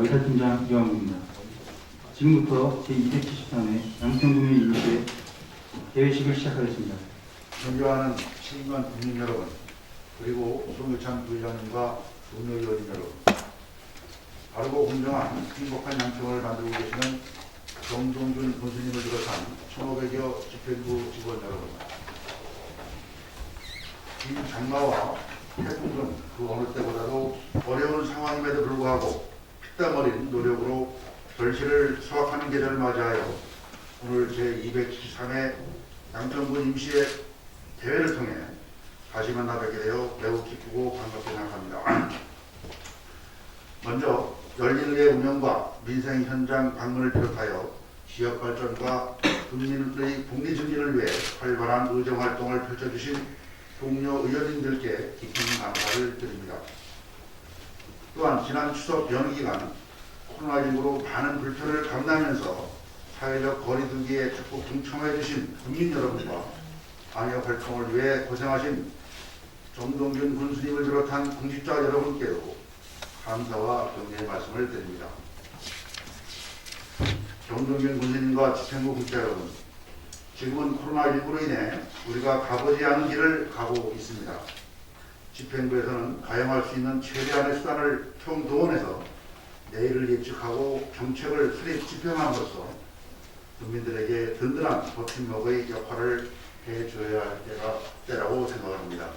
의사팀장 이영웅입니다. 지금부터 제273회 양평군의 임시회 개회식을 시작하겠습니다. 존경하는 시민관 국민 여러분, 그리고 송유찬 부회장님과 동료 의원님 여러분, 바르고 공정한 행복한 양평을 만들고 계시는 정동균 군수님을 비롯한 1,500여 집행부 직원 여러분, 이 장마와 태풍 등 그 어느 때보다도 어려운 상황임에도 불구하고 피땀 어린 노력으로 결실을 수확하는 계절을 맞이하여 오늘 제273회 양평군 임시회 대회를 통해 다시 만나 뵙게 되어 매우 기쁘고 반갑게 생각합니다. 먼저 열린의회 운영과 민생 현장 방문을 비롯하여 지역 발전과 국민의 복리 증진을 위해 활발한 의정 활동을 펼쳐주신 동료 의원님들께 깊은 감사를 드립니다. 또한 지난 추석 연휴 기간 코로나19로 많은 불편을 감내하면서 사회적 거리두기에 적극 동참해 주신 국민 여러분과 방역 활동을 위해 고생하신 정동균 군수님을 비롯한 공직자 여러분께도 감사와 격려의 말씀을 드립니다. 정동균 군수님과 집행부 국자 여러분, 지금은 코로나19로 인해 우리가 가보지 않은 길을 가고 있습니다. 집행부에서는 가용할 수 있는 최대한의 수단을 총동원해서 내일을 예측하고 정책을 수립 집행함으로써 국민들에게 든든한 버팀목의 역할을 해줘야 할 때라고 생각합니다.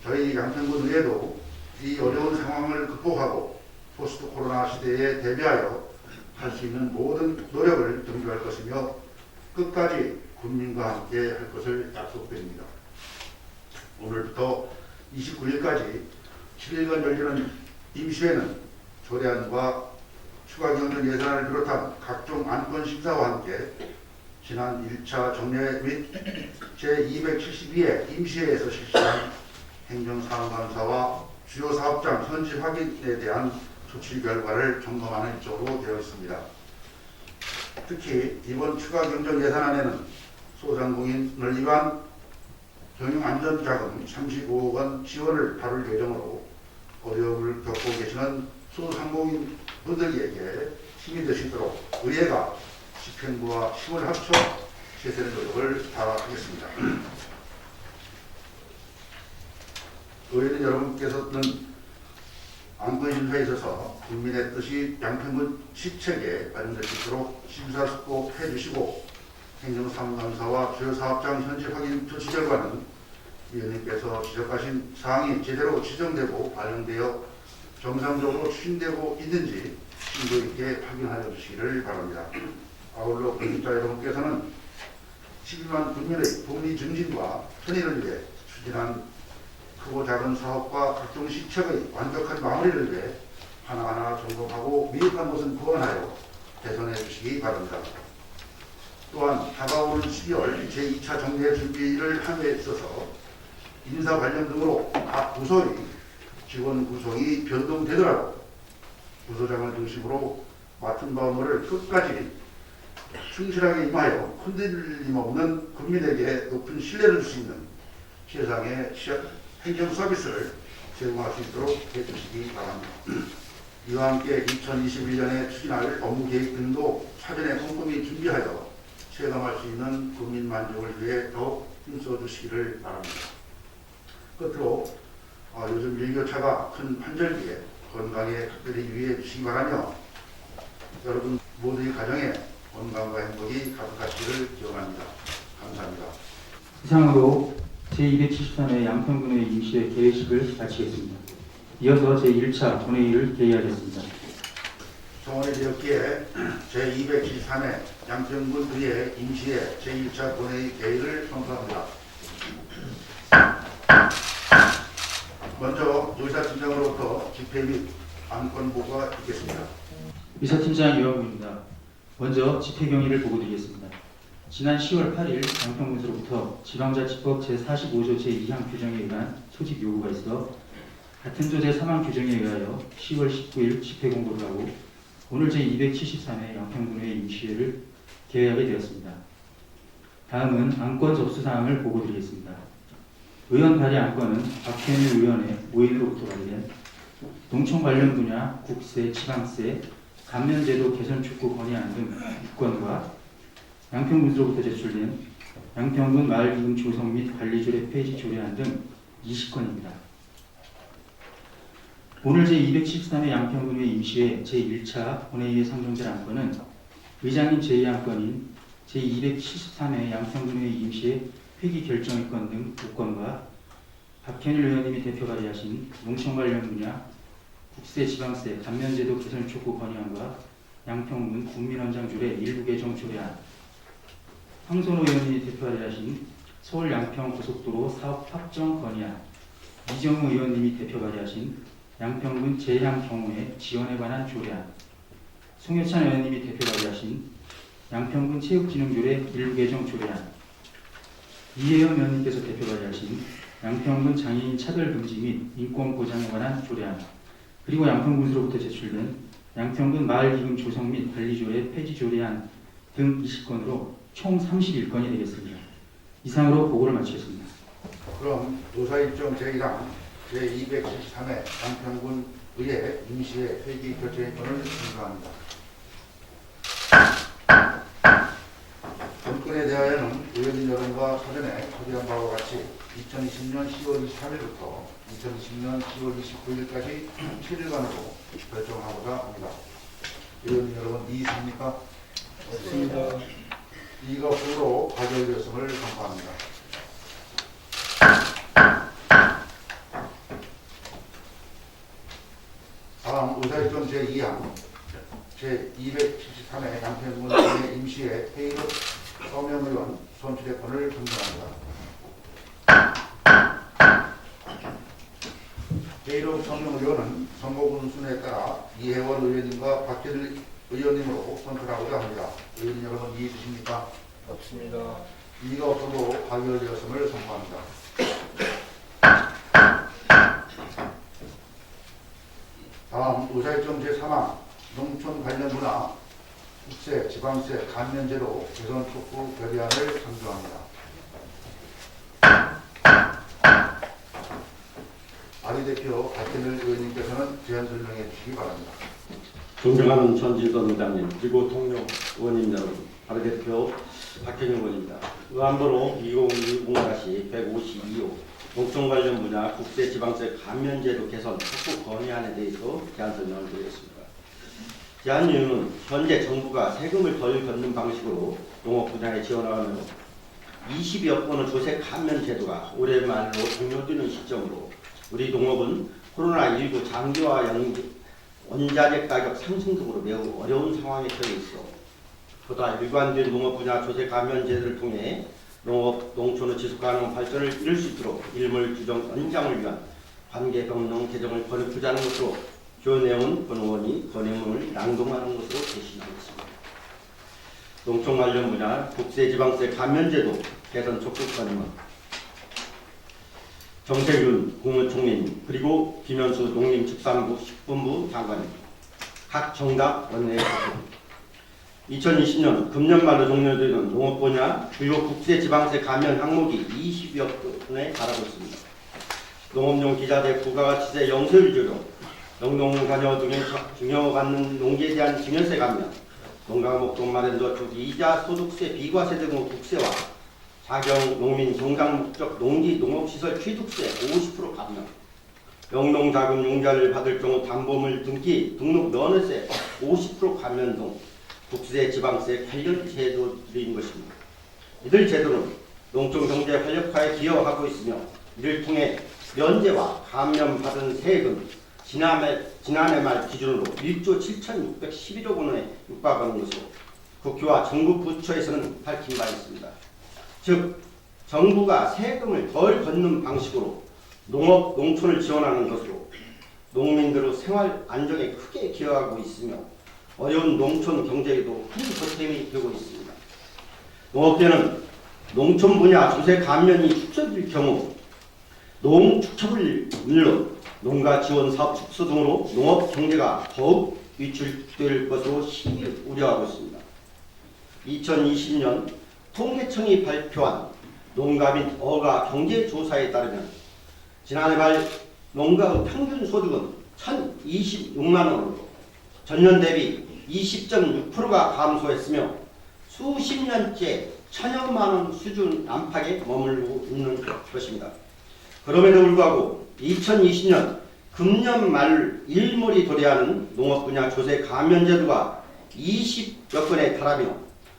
저희 양평군 의회도 이 어려운 상황을 극복하고 포스트 코로나 시대에 대비하여 할 수 있는 모든 노력을 경주할 것이며 끝까지 국민과 함께 할 것을 약속드립니다. 오늘부터 29일까지 7일간 열리는 임시회는 조례안과 추가 경정 예산을 비롯한 각종 안건 심사와 함께 지난 1차 정례 및 제272회 임시회에서 실시한 행정사항감사와 주요 사업장 현지 확인에 대한 조치 결과를 점검하는 일정으로 되어 있습니다. 특히 이번 추가 경정 예산안에는 소상공인을 위한 경영안전자금 35억 원 지원을 다룰 예정으로 어려움을 겪고 계시는 소상공인 분들에게 힘이 되시도록 의회가 집행부와 힘을 합쳐 제시하는 노력을 다하겠습니다. 의회는 여러분께서는 안건 심사에 있어서 국민의 뜻이 양평군 시책에 반영될 수 있도록 심사숙고해 주시고 행정사무감사와 주요 사업장 현지 확인 조치 결과는 위원님께서 지적하신 사항이 제대로 지정되고 반영되어 정상적으로 추진되고 있는지 심도 있게 확인하여 주시기를 바랍니다. 아울러 공직자 여러분께서는 12만 국민의 복리 증진과 편의를 위해 추진한 크고 작은 사업과 각종 시책의 완벽한 마무리를 위해 하나하나 점검하고 미흡한 것은 보완하여 개선해 주시기 바랍니다. 또한 다가오는 12월 제2차 정례 준비를 함에 있어서 인사 관련 등으로 각 부서의 직원 구성이 변동되더라도 부서장을 중심으로 맡은 바 업무를 끝까지 충실하게 임하여 흔들림 없는 국민에게 높은 신뢰를 줄 수 있는 최상의 행정 서비스를 제공할 수 있도록 해주시기 바랍니다. 이와 함께 2021년에 추진할 업무 계획 등도 사전에 꼼꼼히 준비하여 체감할 수 있는 국민 만족을 위해 더욱 힘써 주시기를 바랍니다. 끝으로 요즘 일교차가 큰 환절기에 건강에 특별히 유의해 주시기 바라며 여러분 모두의 가정에 건강과 행복이 가득하시기를 기원합니다. 감사합니다. 이상으로 제273회 양평군의 임시회 개회식을 마치겠습니다. 이어서 제1차 본회의를 개의하겠습니다. 성원이 되었기에 제273회 양평군 의회 임시회 제1차 본회의 개의를 선포합니다. 먼저 의사팀장으로부터 집회 및 안건 보고가 있겠습니다. 의사팀장 이영웅입니다. 먼저 집회 경위를 보고드리겠습니다. 지난 10월 8일 양평군서로부터 지방자치법 제45조 제2항 규정에 의한 소집 요구가 있어 같은 조 제3항 규정에 의하여 10월 19일 집회 공고를 하고 오늘 제273회 양평군의 임시회를 개회하게 되었습니다. 다음은 안건 접수 사항을 보고드리겠습니다. 의원 발의 안건은 박현일 의원의 5인으로부터 발의된 농촌 관련 분야 국세, 지방세, 감면제도 개선 촉구 건의안 등 6건과 양평군으로부터 제출된 양평군 마을기금 조성 및 관리조례 폐지 조례안 등 20건입니다. 오늘 제273회 양평군의 임시회 제1차 본회의에 상정될 안건은 의장님 제2안건인 제273회 양평군의 임시회 회기 결정의 건 등 5건과 박현일 의원님이 대표 발의하신 농촌 관련 분야 국세, 지방세, 감면제도 개선 촉구 건의안과 양평군 국민원장 조례 일부 개정 조례안, 황선호 의원님이 대표 발의하신 서울 양평 고속도로 사업 확정 건의안, 이정우 의원님이 대표 발의하신 양평군 제향 경우의 지원에 관한 조례안, 송효찬 의원님이 대표 발의하신 양평군 체육진흥조례 일부 개정 조례안, 이혜영 의원님께서 대표 발의하신 양평군 장애인 차별금지 및 인권보장에 관한 조례안, 그리고 양평군으로부터 제출된 양평군 마을기금 조성 및 관리조례 폐지 조례안 등 20건으로 총 31건이 되겠습니다. 이상으로 보고를 마치겠습니다. 그럼 노사일정 제1항 제273회 양평군 의회 임시회 회기 결정권을 신고합니다. 건건에 대하여는 의원님 여러분과 사전에 처리한 바와 같이 2020년 10월 23일부터 2020년 10월 29일까지 7일간으로 결정하고자 합니다. 의원님 여러분 이의있습니까? 없습니다. 이가 없으므로 가결 결성을 선포합니다. 다음 의사일정 제2항 제273회 양평군 임시회 회의록 서명의원 손출의권을 선정합니다. 회의록 서명의원은 선거군 순에 따라 이혜원 의원님과 박현일 의원님으로 선출하고자 합니다. 의원님 여러분 이해 주십니까? 없습니다. 이가 없어도 가결되었음을 선포합니다. 다음 의사일정 제3항 농촌 관련 문화 국세, 지방세, 감면제도 개선 촉구 결의안을 상정합니다. 발의대표 박현일 의원님께서는 제안 설명해 주시기 바랍니다. 존경하는 전지선 의장님 그리고 동료 의원님 여러분, 발의대표 박현일 의원입니다. 의안번호 2020-152호 농촌 관련 분야 국세, 지방세, 감면제도 개선 촉구 건의안에 대해서 제안 설명을 드리겠습니다. 제안 이유는 현재 정부가 세금을 덜 걷는 방식으로 농업 분야에 지원하며 20여 건의 조세 감면 제도가 올해 말로 종료되는 시점으로 우리 농업은 코로나19 장기화 원자재 가격 상승 등으로 매우 어려운 상황에 처해 있어 보다 일관된 농업 분야 조세 감면 제도를 통해 농촌의 지속가능한 발전을 이룰 수 있도록 일몰 규정 연장을 위한 관계 법령 개정을 권고자는 것으로 교내원 권 의원이 건의문을 낭독하는 것으로 제시하겠습니다. 농촌 관련 분야 국세, 지방세, 감면제도 개선 촉구 건의문 정세균 국무총리님 그리고 김현수 농림축산부 식품부 장관님 각 정당 원내에 속합니다. 2020년 금년 말로 종료되는 농업 분야 주요 국세, 지방세 감면 항목이 20여 건에 달하고 있습니다. 농업용 기자재 부가가치세 영세율 조정, 영농자녀 등의 증여받는 농지에 대한 증여세 감면, 농가목동 마련저축 이자 소득세 비과세 등의 국세와 자경 농민 정당 목적 농지 농업시설 취득세 50% 감면, 영농자금 융자를 받을 경우 담보물 등기 등록 면허세 50% 감면 등 국세, 지방세 관련 제도들인 것입니다. 이들 제도는 농촌 경제 활력화에 기여하고 있으며 이를 통해 면제와 감면받은 세액은 지난해 말 기준으로 1조 7,611억 원에 육박하는 것으로 국회와 정부 부처에서는 밝힌 바 있습니다. 즉 정부가 세금을 덜 걷는 방식으로 농업, 농촌을 지원하는 것으로 농민들의 생활 안정에 크게 기여하고 있으며 어려운 농촌 경제에도 큰 보탬이 되고 있습니다. 농업계는 농촌 분야 조세 감면이 축소될 경우 농축협을 물론 농가 지원 사업 축소 등으로 농업 경제가 더욱 위축될 것으로 심히 우려하고 있습니다. 2020년 통계청이 발표한 농가 및 어가 경제조사에 따르면 지난해 말 농가의 평균 소득은 1,026만 원으로 전년 대비 20.6%가 감소했으며 수십 년째 천여만 원 수준 안팎에 머물고 있는 것입니다. 그럼에도 불구하고 2020년 금년 말 일몰이 도래하는 농업 분야 조세 감면 제도가 20여 건에 달하며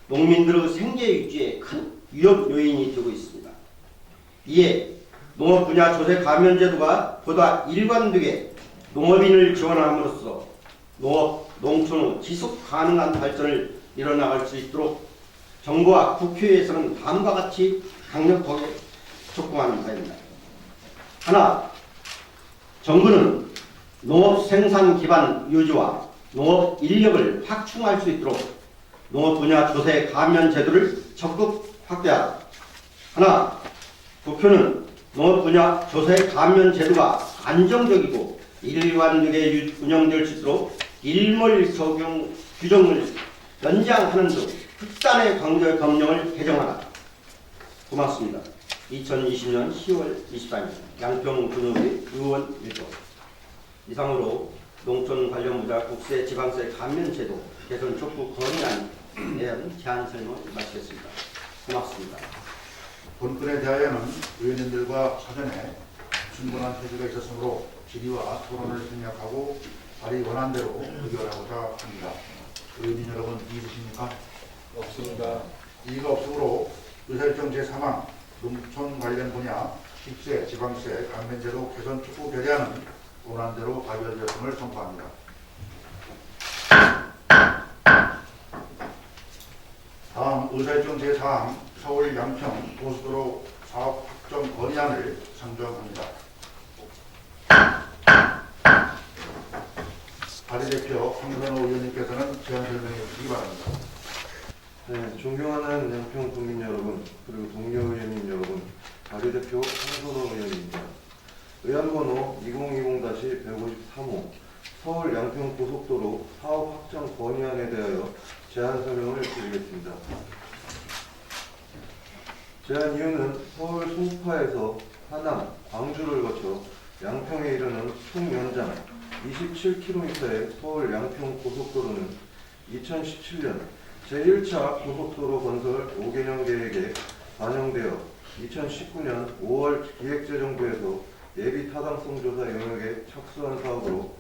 농민들의 생계 유지에 큰 위협 요인이 되고 있습니다. 이에 농업 분야 조세 감면 제도가 보다 일관되게 농업인을 지원함으로써 농촌의 지속 가능한 발전을 이뤄나갈 수 있도록 정부와 국회에서는 다음과 같이 강력하게 촉구하는 바입니다. 하나, 정부는 농업 생산 기반 유지와 농업 인력을 확충할 수 있도록 농업 분야 조세 감면 제도를 적극 확대하라. 하나, 국회는 농업 분야 조세 감면 제도가 안정적이고 일관되게 운영될 수 있도록 일몰 적용 규정을 연장하는 등 특단의 강제 법령을 개정하라. 고맙습니다. 2020년 10월 24일 양평군의회 의원 1조. 이상으로 농촌 관련 분야 국세 지방세 감면 제도 개선 촉구 건의안에 대한 제안 설명 마치겠습니다. 고맙습니다. 본건에 대하여는 의원님들과 사전에 충분한 해주가 있었으므로 질의와 토론을 생략하고 발의 원안대로 의결하고자 합니다. 의원님 여러분 이의있으십니까? 없습니다. 이의가 없으므로 의사일정 제3항 농촌 관련 분야 국세, 지방세, 감면제도 개선 촉구 결의안은 원안대로 가결되었음을 선포합니다. 다음 의사일정 제4항 서울 양평 고속도로 사업 확정 건의안을 상정합니다. 발의대표 황선호 의원님께서는 제안 설명해 주시기 바랍니다. 네, 존경하는 양평 국민 여러분, 그리고 동료 의원님 여러분, 발의대표 황선호 의원입니다. 의안번호 2020-153호 서울 양평 고속도로 사업 확정 건의안에 대하여 제안 설명을 드리겠습니다. 제안 이유는 서울 송파에서 하남, 광주를 거쳐 양평에 이르는 총 연장 27km의 서울 양평 고속도로는 2017년 제1차 고속도로 건설 5개년 계획에 반영되어 2019년 5월 기획재정부에서 예비 타당성 조사 영역에 착수한 사업으로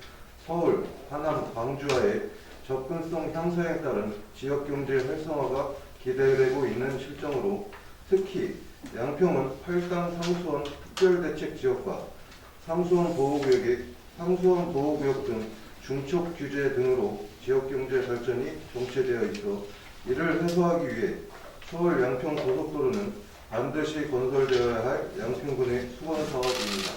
서울, 하남, 광주와의 접근성 향상에 따른 지역경제 활성화가 기대되고 있는 실정으로 특히 양평은 8강 상수원 특별대책지역과 상수원 보호구역 등 중첩 규제 등으로 지역경제 발전이 정체되어 있어 이를 해소하기 위해 서울 양평 고속도로는 반드시 건설되어야 할 양평군의 수건 사업입니다.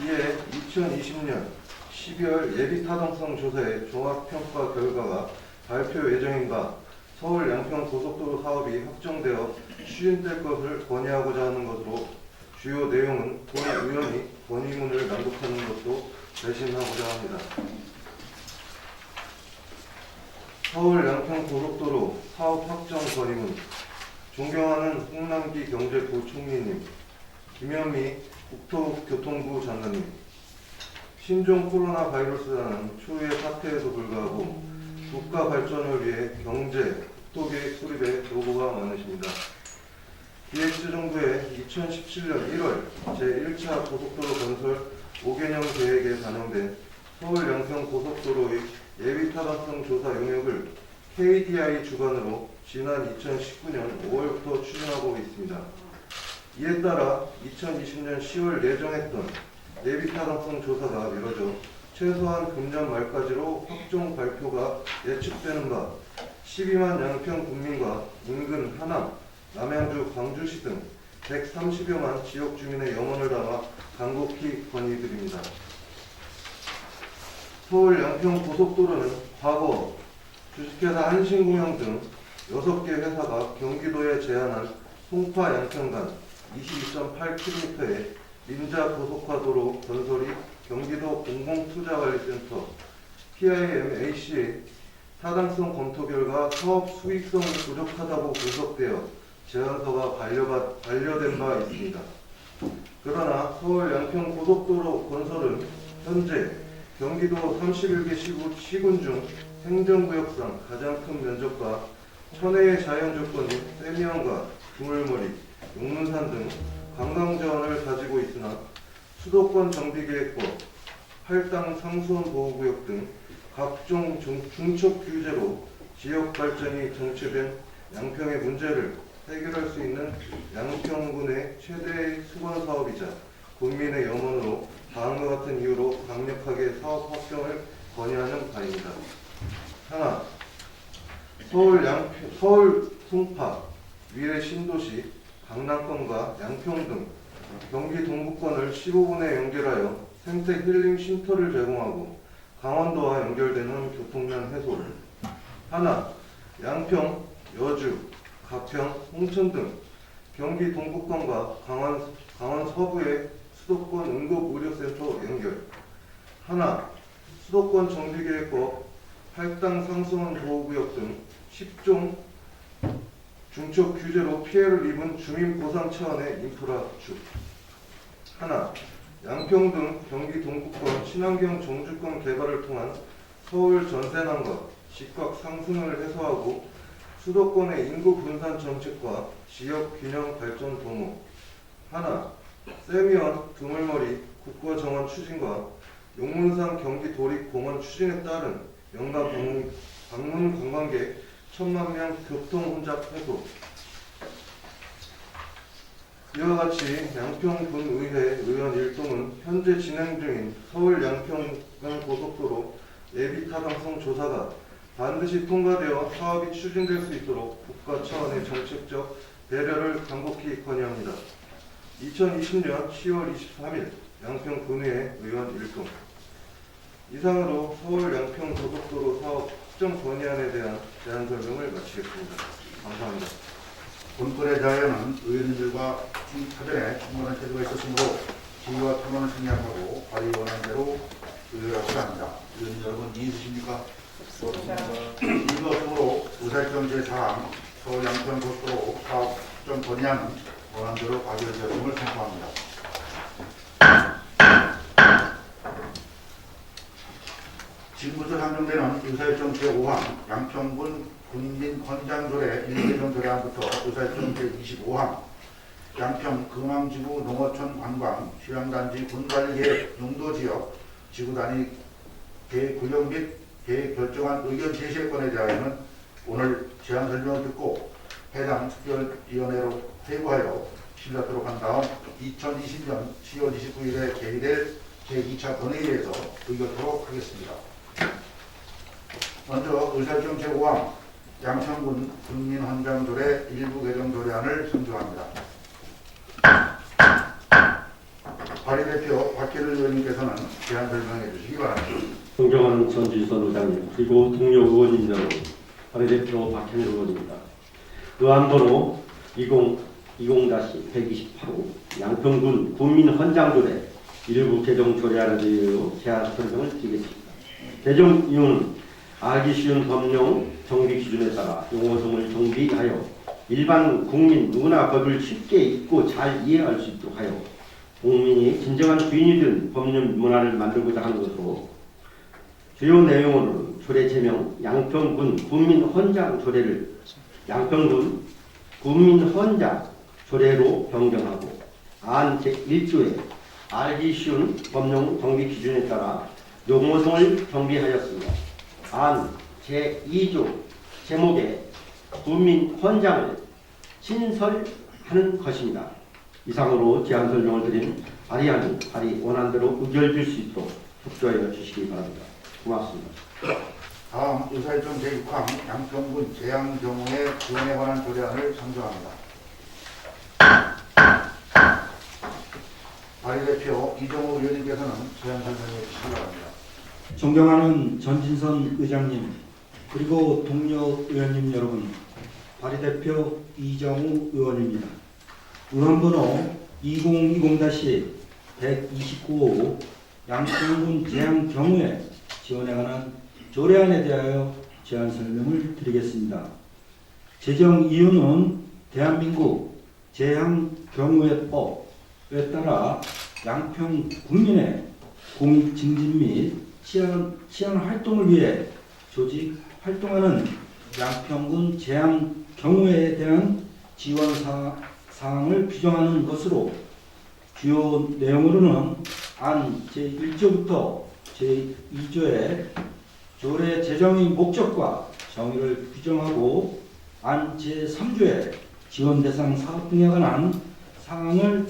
이에 2020년 12월 예비타당성 조사의 종합평가 결과가 발표 예정인 바 서울 양평 고속도로 사업이 확정되어 추진될 것을 건의하고자 하는 것으로 주요 내용은 본 의원이 건의문을 낭독하는 것도 대신하고자 합니다. 서울 양평 고속도로 사업 확정 건의문. 존경하는 홍남기 경제부총리님, 김현미 국토교통부 장관님, 신종 코로나 바이러스라는 초유의 사태에도 불구하고 국가 발전을 위해 경제, 국토계획 수립에 노고가 많으십니다. 기획재정부의 2017년 1월 제1차 고속도로 건설 5개년 계획에 반영된 서울 양평 고속도로의 예비타당성 조사 용역을 KDI 주관으로 지난 2019년 5월부터 추진하고 있습니다. 이에 따라 2020년 10월 예정했던 예비타당성 조사가 미뤄져 최소한 금년 말까지로 확정 발표가 예측되는 바 12만 양평 국민과 인근 하남, 남양주, 광주시 등 130여만 지역 주민의 영혼을 담아 간곡히 건의드립니다. 서울 양평 고속도로는 과거 주식회사 한신공영 등 6개 회사가 경기도에 제안한 송파 양평 간 22.8km의 민자 고속화도로 건설이 경기도 공공투자관리센터 PIMAC의 타당성 검토 결과 사업 수익성이 부족하다고 분석되어 제안서가 반려된 바 있습니다. 그러나 서울 양평 고속도로 건설은 현재 경기도 31개 시군 중 행정구역상 가장 큰 면적과 천혜의 자연 조건인 세미원과 두물머리, 용문산 등 관광자원을 가지고 있으나 수도권 정비계획법, 할당 상수원 보호구역 등 각종 중촉 규제로 지역 발전이 정체된 양평의 문제를 해결할 수 있는 양평군의 최대의 수건 사업이자 국민의 염원으로 다음과 같은 이유로 강력하게 사업 확정을 건의하는 바입니다. 하나, 서울 송파, 위례 신도시, 강남권과 양평 등 경기 동부권을 15분에 연결하여 생태 힐링 쉼터를 제공하고 강원도와 연결되는 교통난 해소. 하나, 양평, 여주, 가평, 홍천 등 경기 동부권과 강원 서부의 수도권 응급의료센터 연결. 하나, 수도권 정비계획법, 할당 상수원 보호구역 등 10종 중촉 규제로 피해를 입은 주민 보상 차원의 인프라 구축. 하나, 양평 등 경기 동부권 친환경 정주권 개발을 통한 서울 전세난과 집값 상승을 해소하고 수도권의 인구 분산 정책과 지역 균형 발전 도모. 하나, 세미원, 두물머리 국가정원 추진과 용문산 경기 도립공원 추진에 따른 연간 방문 관광객 1000만 명 교통 혼잡 해소. 이와 같이 양평군의회 의원 일동은 현재 진행 중인 서울 양평간 고속도로 예비 타당성 조사가 반드시 통과되어 사업이 추진될 수 있도록 국가 차원의 정책적 배려를 간곡히 건의합니다. 2020년 10월 23일 양평군의회 의원 일동. 이상으로 서울 양평 고속도로 사업 확정 건의안에 대한 제안 설명을 마치겠습니다. 감사합니다. 본건의 자료는 의원님들과 사전에 충분한 태도가 있었으므로 지휘와 토론을 생략하고 발의 원안대로 의결하고자 합니다. 의원님 여러분 이의 있으십니까? 이가 없으므로 의사일정 제4항 서울 양평 고속도로 사업 확정 건의안은 원안대로 발의되었음을 선포합니다. 지금부터 상정되는 의사일정 제5항 양평군 군민헌장조례 1개정 조례안부터 의사일정 제25항 양평 금왕지구 농어촌 관광 휴양단지 군관리계획 용도지역 지구단위 계획 구형 및 계획 결정안 의견 제시의 건에 대하여는 오늘 제안 설명을 듣고 해당 특별위원회로 회부하여 심사토록 한 다음 2020년 10월 29일에 개의될 제2차 본회의에서 의결토록 하겠습니다. 먼저 의사일정 제5항 양평군 군민헌장조례 일부 개정 조례안을 선정합니다. 발의대표 박혜를 의원님께서는 제안 설명해 주시기 바랍니다. 존경하는 전지선 의장님 그리고 동료 의원님 여러분, 발의대표 박현일 의원입니다. 의안번호 2020-128호 양평군 군민헌장조례 일부 개정 조례안에 대하여 제안 설명을 드리겠습니다. 개정 이유는 알기 쉬운 법령 정비 기준에 따라 용어 등을 정비하여 일반 국민 누구나 법을 쉽게 읽고 잘 이해할 수 있도록 하여 국민이 진정한 주인이 된 법률 문화를 만들고자 하는 것으로 주요 내용으로는 조례 제명 양평군 군민헌장 조례를 양평군 군민헌장 조례로 변경하고 안 제1조에 알기 쉬운 법령 정비 기준에 따라 용어 등을 정비하였습니다. 안 제2조 제목에 군민헌장을 신설하는 것입니다. 이상으로 제안 설명을 드린 발의안이 발의 원안대로 의결될 수 있도록 협조하여 주시기 바랍니다. 고맙습니다. 다음 의사일정 제6항 양평군 재앙 경우의 지원에 관한 조례안을 상정합니다. 발의대표 이정호 의원님께서는 제안 설명해 주시기 바랍니다. 존경하는 전진선 의장님 그리고 동료 의원님 여러분, 발의대표 이정우 의원입니다. 의원번호 2020-129호 양평군 재앙 경우에 지원에 관한 조례안에 대하여 제안 설명을 드리겠습니다. 제정 이유는 대한민국 재앙 경우의 법에 따라 양평 국민의 공익 증진 및 치안 활동을 위해 조직 활동하는 양평군 재앙 경우에 대한 지원 사항을 규정하는 것으로 주요 내용으로는 안 제1조부터 제2조의 조례 제정의 목적과 정의를 규정하고 안 제3조의 지원 대상 사업 등에 관한 사항을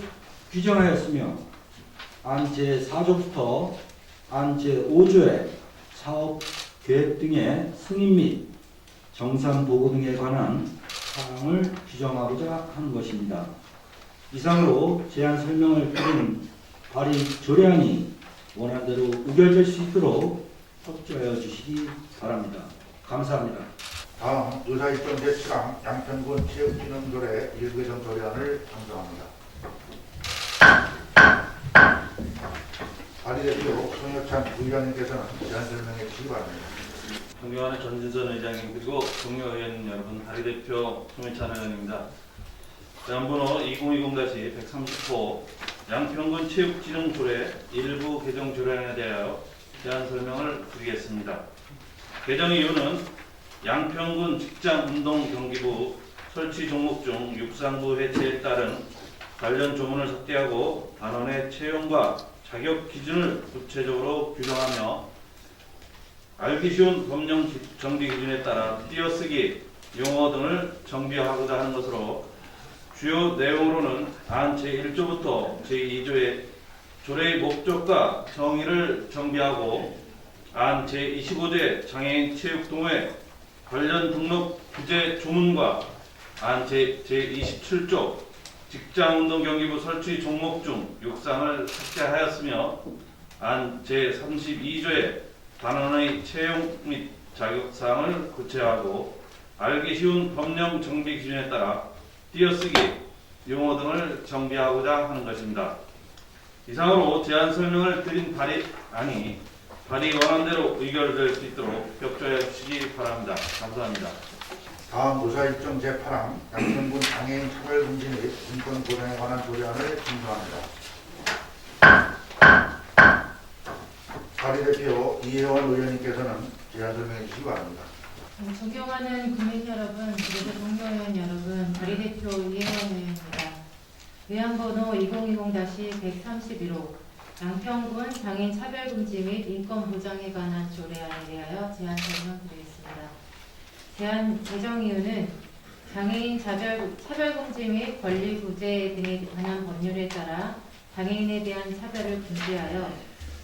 규정하였으며 안 제4조부터 안 제5조의 사업 계획 등의 승인 및 정산 보고 등에 관한 사항을 규정하고자 하는 것입니다. 이상으로 제안 설명을 드린 발의 조례안이 원안대로 의결될 수 있도록 협조하여 주시기 바랍니다. 감사합니다. 다음 의사일정 제7항 양평군 체육진흥조례 일부 개정 조례안을 상정합니다. 발의대표 송여찬 부의장님께서는 제안 설명해 주시기 바랍니다. 존경하는 전진선 의장님 그리고 동료 의원 여러분, 발의대표 송혜찬 의원입니다. 제안번호 2020-130호 양평군 체육진흥조례 일부 개정 조례안에 대하여 제안 설명을 드리겠습니다. 개정 이유는 양평군 직장운동경기부 설치 종목 중 육상부 해체에 따른 관련 조문을 삭제하고 단원의 채용과 자격 기준을 구체적으로 규정하며 알기 쉬운 법령 정비 기준에 따라 띄어쓰기 용어 등을 정비하고자 하는 것으로 주요 내용으로는 안 제1조부터 제2조의 조례의 목적과 정의를 정비하고 안 제25제 장애인 체육동호회 관련 등록 규제 조문과 안 제27조 직장운동경기부 설치 종목 중 육상을 삭제하였으며 안 제32조의 단원의 채용 및 자격사항을 구체화하고 알기 쉬운 법령 정비 기준에 따라 띄어쓰기 용어 등을 정비하고자 하는 것입니다. 이상으로 제안 설명을 드린 발의안이 발의 원안대로 의결될 수 있도록 협조해 주시기 바랍니다. 감사합니다. 다음 의사일정 제8항 양평군 장애인 차별금지 및 인권 보장에 관한 조례안을 진정합니다. 발의대표 이혜원 의원님께서는 제안 설명해 주시기 바랍니다. 존경하는 국민 여러분, 그리고 동료 의원 여러분, 발의대표 이혜원 의원입니다. 의안번호 2020-131호 양평군 장애인 차별금지 및 인권 보장에 관한 조례안에 대하여 제안 설명드리겠습니다. 제안 제정 이유는 장애인 차별금지 및 권리 구제 등에 관한 법률에 따라 장애인에 대한 차별을 금지하여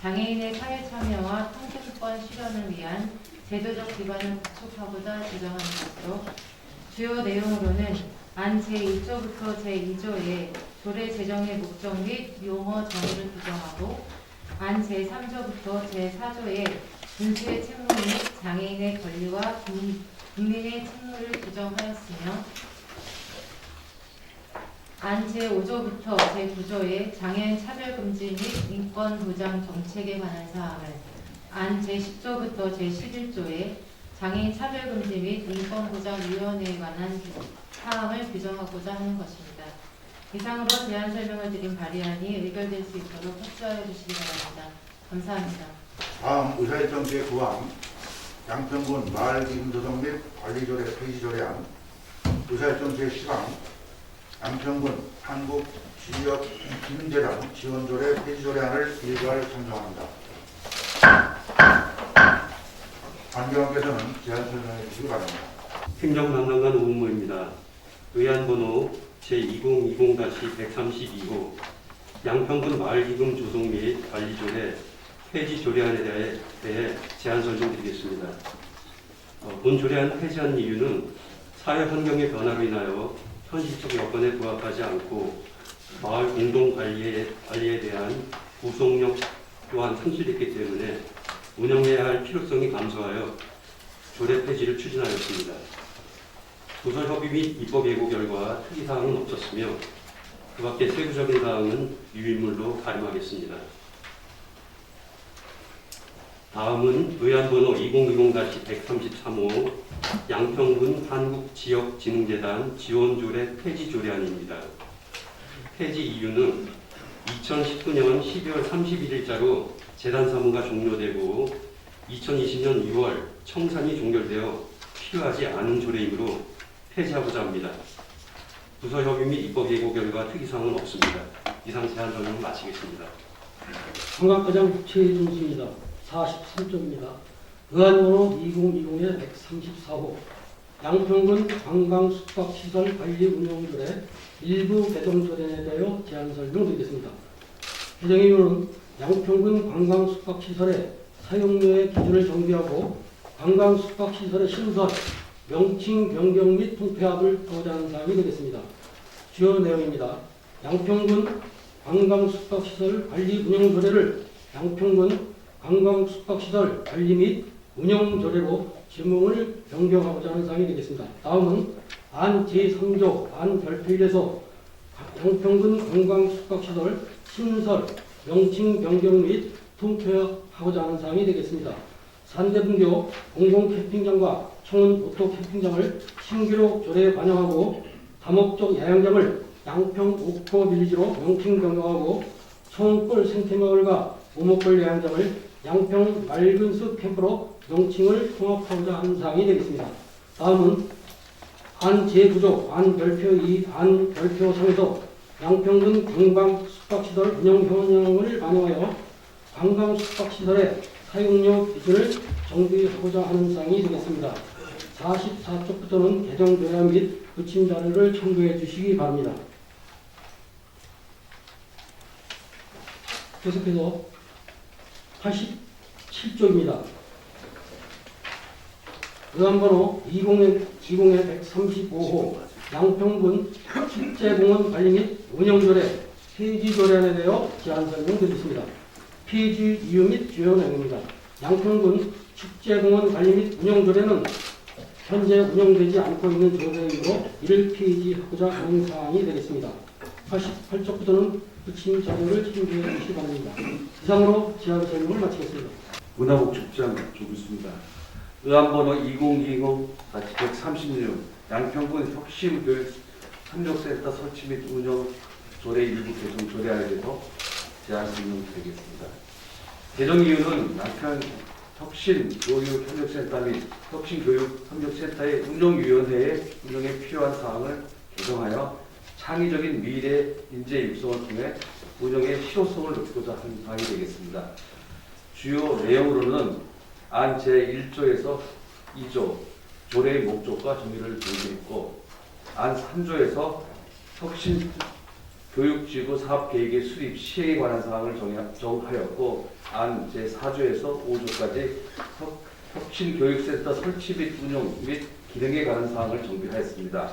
장애인의 사회 참여와 평등권 실현을 위한 제도적 기반을 구축하고자 제정한 것으로 주요 내용으로는 안 제1조부터 제2조의 조례 제정의 목적 및 용어 정의를 규정하고 안 제3조부터 제4조의 군수의 책무 및 장애인의 권리와 국민의 책무를 규정하였으며 안 제5조부터 제9조의 장애인 차별금지 및 인권보장 정책에 관한 사항을 안 제10조부터 제11조의 장애인 차별금지 및 인권보장위원회에 관한 사항을 규정하고자 하는 것입니다. 이상으로 제안 설명을 드린 발의안이 의결될 수 있도록 협조하여 주시기 바랍니다. 감사합니다. 다음 의사일정 제9항 양평군 마을기금조정 및 관리조례 폐지조례안 의사일정 제10항 양평군 한국지역기능재단 지원조례 폐지조례안을 일괄 상정합니다. 관계원께서는 제안 설명해 주시기 바랍니다. 행정관광관 오은모입니다. 의안번호 제2020-132호 양평군 마을기금 조성 및 관리조례 폐지 조례안에 대해 제안 설명드리겠습니다. 본 조례안 폐지한 이유는 사회 환경의 변화로 인하여 현실적 여건에 부합하지 않고 마을 공동 관리에 대한 구속력 또한 상실됐기 때문에 운영해야 할 필요성이 감소하여 조례 폐지를 추진하였습니다. 조설 협의 및 입법 예고 결과 특이사항은 없었으며 그 밖에 세부적인 사항은 유인물로 가림하겠습니다. 다음은 의안번호 2020-133호 양평군 한국지역진흥재단 지원조례 폐지조례안입니다. 폐지 이유는 2019년 12월 31일자로 재단 사무가 종료되고 2020년 6월 청산이 종결되어 필요하지 않은 조례이므로 폐지하고자 합니다. 부서 협의 및 입법 예고 결과 특이사항은 없습니다. 이상 제안 설명을 마치겠습니다. 청각과장 최준수입니다. 43쪽입니다. 의안번호 2020-134호 양평군 관광숙박시설 관리 운영조례 일부 개정 조례에 대하여 제안 설명드리겠습니다. 개정이유는 양평군 관광숙박시설의 사용료의 기준을 정비하고 관광숙박시설의 신설, 명칭 변경 및 통폐합을 하고자 하는 사항이 되겠습니다. 주요 내용입니다. 양평군 관광숙박시설 관리 운영조례를 양평군 관광숙박시설 관리 및 운영조례로 지명을 변경하고자 하는 사항이 되겠습니다. 다음은 안 제3조 안 별표 1에서 양평군 관광숙박시설 신설, 명칭 변경 및 통폐합하고자 하는 사항이 되겠습니다. 산대분교 공공캠핑장과 청운 오토 캠핑장을 신규로 조례에 반영하고 다목적 야영장을 양평 옥토 빌리지로 명칭 변경하고 청운골 생태마을과 오목골 야영장을 양평 맑은 숲 캠프로 명칭을 통합하고자 하는 사항이 되겠습니다. 다음은 안 제9조 안 별표 2 안 별표 3에서 양평군 관광 숙박시설 운영 현황을 반영하여 관광 숙박시설의 사용료 기준을 정비하고자 하는 사항이 되겠습니다. 44쪽부터는 개정 조례안 및 부침 자료를 첨부해 주시기 바랍니다. 계속해서 87쪽입니다. 의안번호 20-135호 양평군 축제공원 관리 및 운영조례 폐지조례안에 대하여 제안 설명드리겠습니다. 폐지 이유 및 주요 내용입니다. 양평군 축제공원 관리 및 운영조례는 현재 운영되지 않고 있는 조례이므로 이를 폐지하고자 하는 사항이 되겠습니다. 88쪽부터는 부침 자료를 첨부해 주시기 바랍니다. 이상으로 제안 설명을 마치겠습니다. 문화복지부장 조규수입니다. 의안번호 2020-136 양평군 혁신교육 협력센터 설치 및 운영 조례 일부 개정 조례안에 대해서 제안 설명드리겠습니다. 개정 이유는 양평 혁신교육협력센터 및 혁신교육협력센터의 운영위원회의 운영에 필요한 사항을 개정하여 창의적인 미래 인재 육성을 통해 운영의 실효성을 높이고자 하는 사항이 되겠습니다. 주요 내용으로는 안 제1조에서 2조 조례의 목적과 정의를 정리했고 안 3조에서 혁신 교육지구 사업계획의 수립 시행에 관한 사항을 정하였고 안 제4조에서 5조까지 혁신교육센터 설치 및 운영 및 기능에 관한 사항을 정비하였습니다.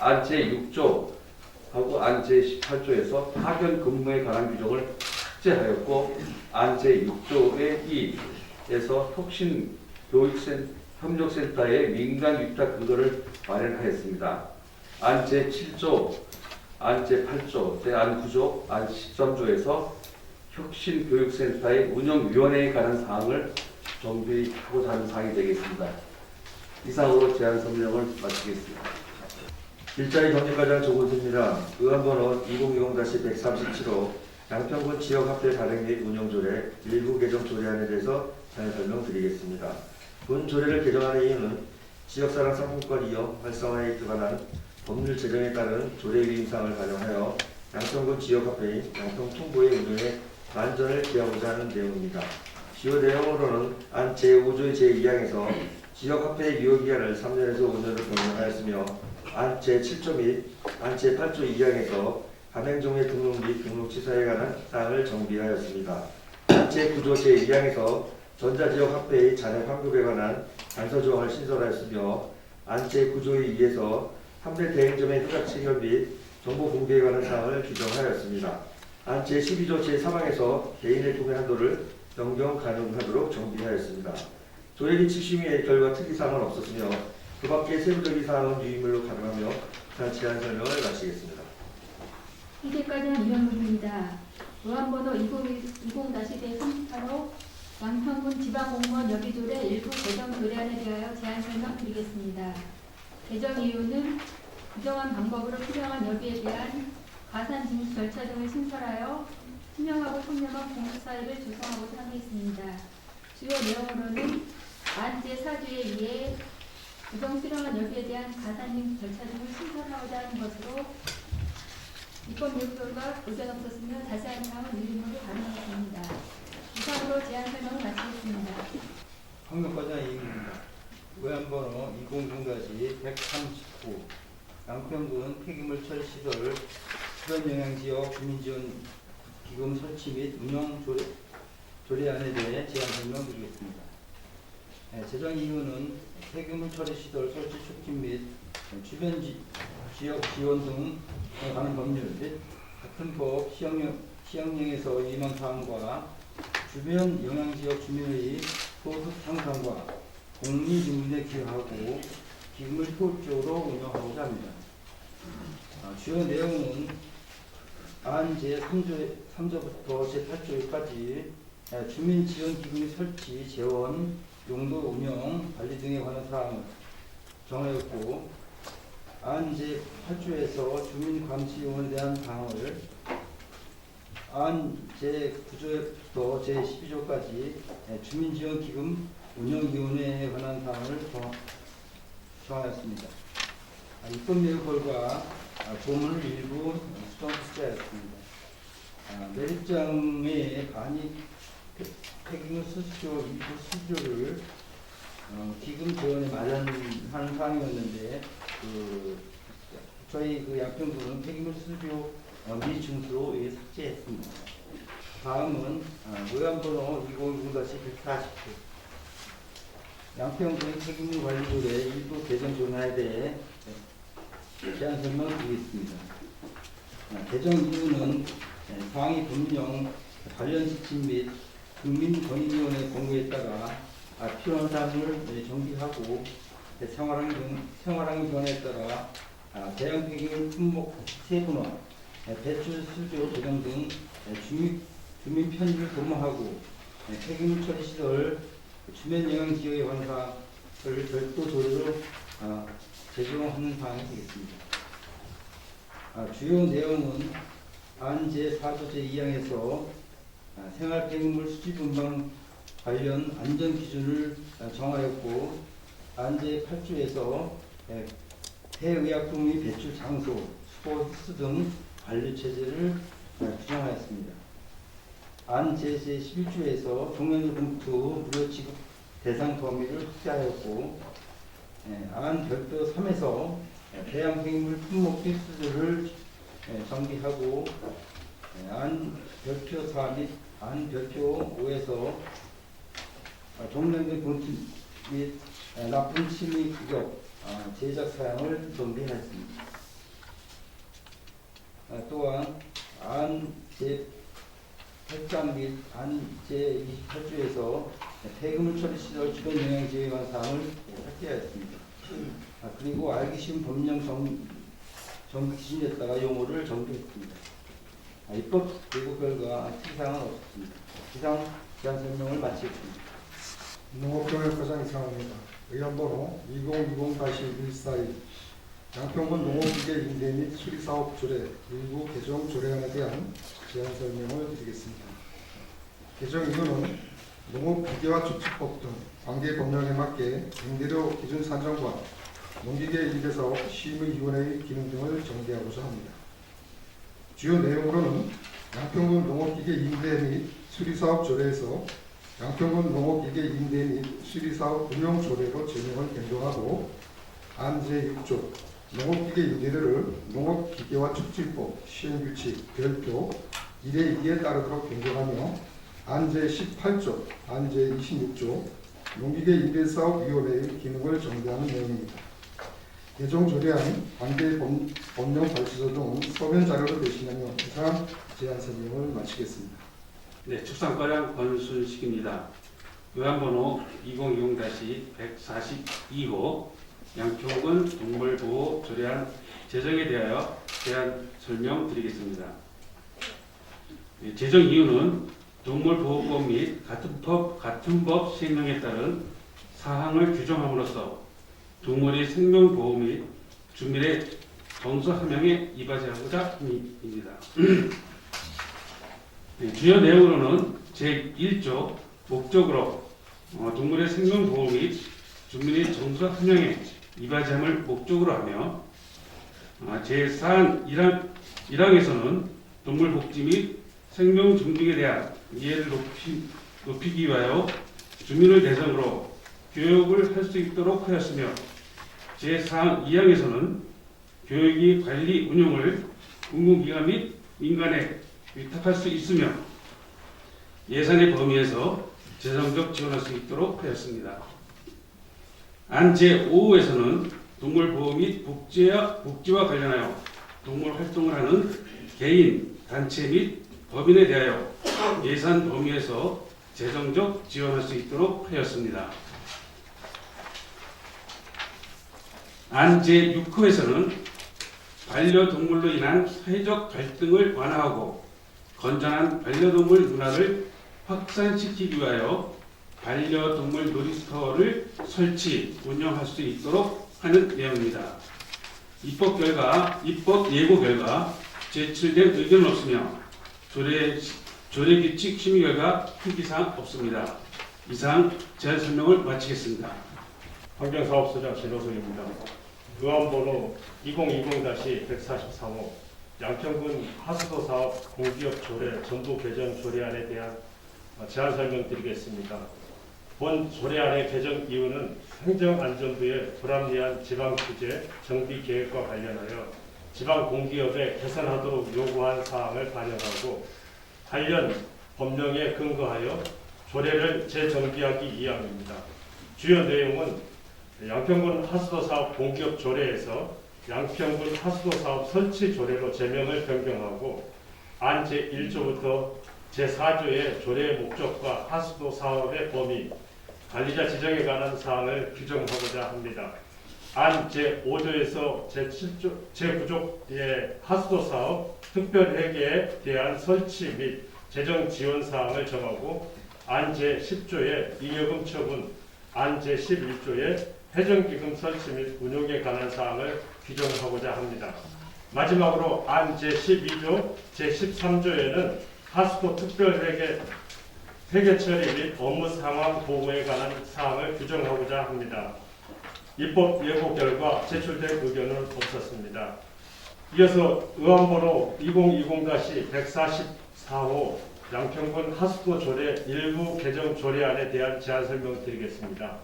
안 제6조하고 안 제18조에서 파견 근무에 관한 규정을 삭제하였고 안 제6조의 2에서 혁신교육협력센터의 민간 위탁 근거를 마련하였습니다. 안 제7조, 안 제8조, 안 9조, 안 13조에서 혁신교육센터의 운영위원회에 관한 사항을 정비하고자 하는 사항이 되겠습니다. 이상으로 제안 설명을 마치겠습니다. 일자리 경제과장 조건수입니다. 의안번호 2020-137호 양평군 지역화폐 발행 및 운영조례 일부 개정 조례안에 대해서 잘 설명드리겠습니다. 본 조례를 개정하는 이유는 지역사랑 상품권 이용 활성화에 기반한 법률 제정에 따른 조례 위임사항을 반영하여 양평군 지역화폐인 양평통보의 운영에 반전을 기하고자 하는 내용입니다. 주요 내용으로는 안 제5조의 제2항에서 지역화폐의 유효기한을 3년에서 5년으로 변경하였으며 안 제7조 및 안 제8조 2항에서 가맹종의 등록 및 등록 취소에 관한 사항을 정비하였습니다. 안 제9조 제2항에서 전자지역 화폐의 잔액 환급에 관한 단서 조항을 신설하였으며 안 제9조에 의해서 판매 대행점의 효력 체결 및 정보 공개에 관한 사항을 규정하였습니다. 안 제12조 제3항에서 개인의 구매 한도를 변경 가능하도록 정비하였습니다. 조례 기칙 심의의 결과 특이사항은 없었으며 그 밖의 세부적인 사항은 유의물로 가능하며 제안 설명을 마치겠습니다. 이제까지는 이현문입니다. 의안번호 2020-138호 양평군 지방공무원 여비조례 일부 개정 조례안에 대하여 제안 설명드리겠습니다. 개정 이유는 규정한 방법으로 필요한 여비에 대한 가산 징수 절차 등을 신설하여 투명하고 청렴한 공수사회를 조성하고자 하고 있습니다. 주요 내용으로는 안 제4조에 의해 부정 수령한 여부에 대한 가산임 절차 등을 신설하고자 하는 것으로 입법 요구가 의견 없었으며 자세한 사항은 의견으로 반영했습니다. 이상으로 제안 설명을 마치겠습니다. 환경과장 이익입니다. 의안번호 200-139 양평군 폐기물 처리 시설 주변 영향 지역 주민지원 기금 설치 및 운영 조례안에 대해 제안 설명드리겠습니다. 제정 이유는 폐기물 처리 시설 설치 촉진 및 주변 지역 지원 등에 관한 법률 및 같은 법 시행령에서 위임한 사항과 주변 영향 지역 주민의 소득 향상과 공리주민에 기여하고 기금을 효율적으로 운영하고자 합니다. 주요 내용은 안 제3조부터 제8조까지 주민 지원 기금의 설치, 재원, 용도 운영, 관리 등에 관한 사항을 정하였고, 안 제8조에서 주민 감시용에 대한 사항을 안 제9조부터 제12조까지 주민지원기금 운영위원회에 관한 사항을 정하였습니다. 입법 내용 결과 조문을 일부 수정투자하였습니다. 매립장의 간이 폐기물 수수료 일부 수수료를 기금 지원에 마련하는 사항이었는데 저희 양평군은 폐기물 수수료 미증수로 삭제했습니다. 다음은 의안번호 2020-149 양평군 폐기물 관리조례 일부 개정 조례에 대해 제안 설명드리겠습니다. 개정 이유는 상위 법령 관련 지침 및 국민권익위원회 공고에 따라 필요한 사항을 정비하고 생활환경 변화에 따라 대형 폐기물 품목 세분화, 배출 수조 조정 등 주민 편의를 도모하고 폐기물 처리 시설 주변 영향 지역의 관사를 별도 조례로 제정하는 사항이 되겠습니다. 주요 내용은 안 제4조 제2항에서 생활 폐기물 수집 운반 관련 안전 기준을 정하였고, 안 제8조에서 폐의약품의 배출 장소, 수거 흡수 등 관리 체제를 규정하였습니다. 안 제11조에서 종량제 봉투 무료 지급 대상 범위를 확대하였고, 안 별표 3에서 대형 폐기물 품목 필수를 정비하고, 안 별표 4 및 안 별표 5에서 종량제 봉투 및 납품 심의 규격 제작 사항을 정비하였습니다. 또한 안 제8장 및 안 제28조에서 폐기물 처리 시설 주변 영향 지역에 관한 사항을 삭제하였습니다. 그리고 알기 쉬운 법령 정비 기준에 따라 용어를 정비했습니다. 입법 예고 결과 특이사항은 없었습니다. 이상 제안 설명을 마치겠습니다. 농업경영과장 이상합니다. 의안번호 2020-141 양평군 농업기계 임대 및 수리사업 조례 일부 개정 조례안에 대한 제안 설명을 드리겠습니다. 개정 이유는 농업기계화 추측법 등 관계 법령에 맞게 임대료 기준 산정과 농기계 임대사업 심의위원회의 기능 등을 정비하고자 합니다. 주요 내용으로는 양평군 농업기계 임대 및 수리사업 조례에서 양평군 농업기계 임대 및 수리사업 운영조례로 제명을 변경하고, 안 제6조 농업기계 임대료를 농업기계화 촉진법 시행규칙 별표 1의 2에 따르도록 변경하며, 안 제18조, 안 제26조 농기계 임대사업위원회의 기능을 정비하는 내용입니다. 개정 조례안 관계 법령 발표서 등 서면 자료를 대신하며 이상 제안 설명을 마치겠습니다. 네, 축산과장 권순식입니다. 의안번호 2020-142호 양평군 동물보호 조례안 제정에 대하여 제안 설명드리겠습니다. 네, 제정 이유는 동물보호법 및 같은 법 시행령에 따른 사항을 규정함으로써 동물의 생명보호 및 주민의 정서 함양에 이바지하고자 함입니다. 주요 내용으로는 제1조 목적으로 동물의 생명보호 및 주민의 정서 함양에 이바지함을 목적으로 하며 제4항 1항에서는 동물 복지 및 생명 존중에 대한 이해를 높이기 위하여 주민을 대상으로 교육을 할 수 있도록 하였으며 제4항 2항에서는 교육이 관리 운영을 공공기관 및 민간에 위탁할 수 있으며 예산의 범위에서 재정적 지원할 수 있도록 하였습니다. 안 제5호에서는 동물 보호 및 복지와 관련하여 동물 활동을 하는 개인, 단체 및 법인에 대하여 예산 범위에서 재정적 지원할 수 있도록 하였습니다. 안 제6호에서는 반려동물로 인한 사회적 갈등을 완화하고 건전한 반려동물 문화를 확산시키기 위하여 반려동물 놀이터를 설치, 운영할 수 있도록 하는 내용입니다. 입법 예고 결과 제출된 의견은 없으며 조례규칙 심의 결과 특이사항 없습니다. 이상 제안 설명을 마치겠습니다. 환경사업소장 진호석입니다. 의원번호 2020-143호 양평군 하수도 사업 공기업 조례 전부 개정 조례안에 대한 제안 설명드리겠습니다. 본 조례안의 개정 이유는 행정안전부의 불합리한 지방규제 정비 계획과 관련하여 지방 공기업에 개선하도록 요구한 사항을 반영하고 관련 법령에 근거하여 조례를 재정비하기 위함입니다. 주요 내용은 양평군 하수도 사업 공기업 조례에서 양평군 하수도 사업 설치 조례로 제명을 변경하고 안 제1조부터 제4조의 조례의 목적과 하수도 사업의 범위, 관리자 지정에 관한 사항을 규정하고자 합니다. 안 제5조에서 제7조, 제9조의 하수도 사업 특별회계에 대한 설치 및 재정 지원 사항을 정하고 안 제10조의 잉여금 처분, 안 제11조의 회전기금 설치 및 운용에 관한 사항을 규정하고자 합니다. 마지막으로 안 제12조, 제13조에는 하수도 특별회계 처리 및 업무 상황 보고에 관한 사항을 규정하고자 합니다. 입법 예고 결과 제출된 의견은 없었습니다. 이어서 의안번호 2020-144호 양평군 하수도 조례 일부 개정 조례안에 대한 제안 설명드리겠습니다.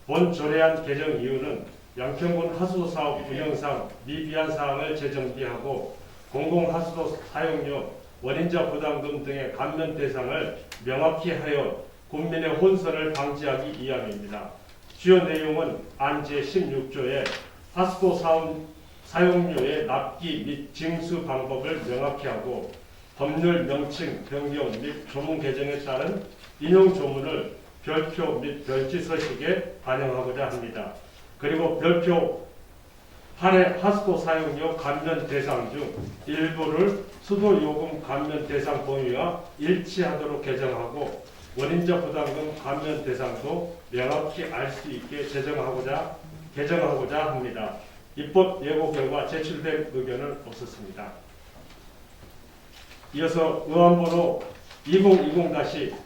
본 조례안 개정 이유는 양평군 하수도 사업 운영상 미비한 사항을 재정비하고 공공하수도 사용료, 원인자 부담금 등의 감면 대상을 명확히 하여 국민의 혼선을 방지하기 위함입니다. 주요 내용은 안 제16조의 하수도 사용료의 납기 및 징수 방법을 명확히 하고 법률 명칭 변경 및 조문 개정에 따른 인용 조문을 별표 및 별지 서식에 반영하고자 합니다. 그리고 별표 8의 하수도 사용료 감면 대상 중 일부를 수도요금 감면 대상 범위와 일치하도록 개정하고 원인자 부담금 감면 대상도 명확히 알 수 있게 개정하고자 합니다. 입법 예고 결과 제출된 의견은 없었습니다. 이어서 의안번호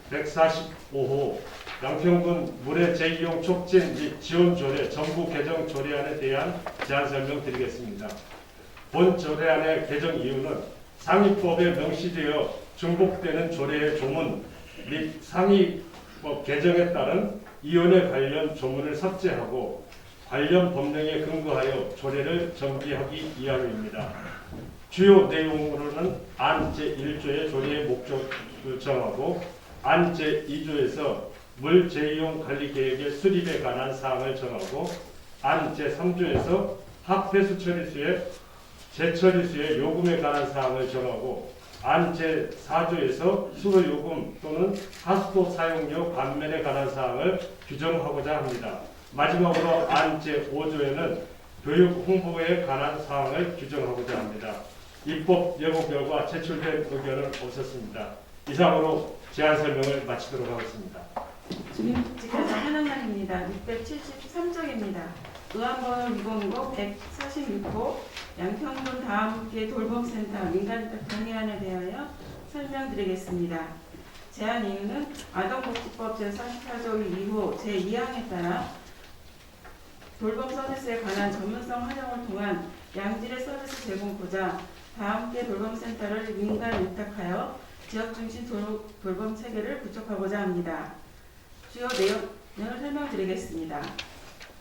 2020-145호 양평군 물의 재이용 촉진 및 지원 조례 전부 개정 조례안에 대한 제안 설명드리겠습니다. 본 조례안의 개정 이유는 상위법에 명시되어 중복되는 조례의 조문 및 상위법 개정에 따른 이혼에 관련 조문을 삭제하고 관련 법령에 근거하여 조례를 정비하기 위함입니다. 주요 내용으로는 안 제1조의 조례의 목적을 정하고 안 제2조에서 물 재이용 관리 계획의 수립에 관한 사항을 정하고 안 제3조에서 합폐수 처리수의 재처리수의 요금에 관한 사항을 정하고 안 제4조에서 수도요금 또는 하수도 사용료 감면에 관한 사항을 규정하고자 합니다. 마지막으로 안 제5조에는 교육 홍보에 관한 사항을 규정하고자 합니다. 입법 예고 결과 제출된 의견은 없었습니다. 이상으로 제안 설명을 마치도록 하겠습니다. 주민복지과장 한한나입니다. 673쪽입니다. 의안번호 2020-146호 양평군 다함께 돌봄센터 민간 동의안에 대하여 설명드리겠습니다. 제한 이유는 아동복지법 제48조 2호 제2항에 따라 돌봄 서비스에 관한 전문성 활용을 통한 양질의 서비스 제공고자 다함께 돌봄센터를 민간 위탁하여 지역 중심 돌봄 체계를 구축하고자 합니다. 주요 내용을 설명드리겠습니다.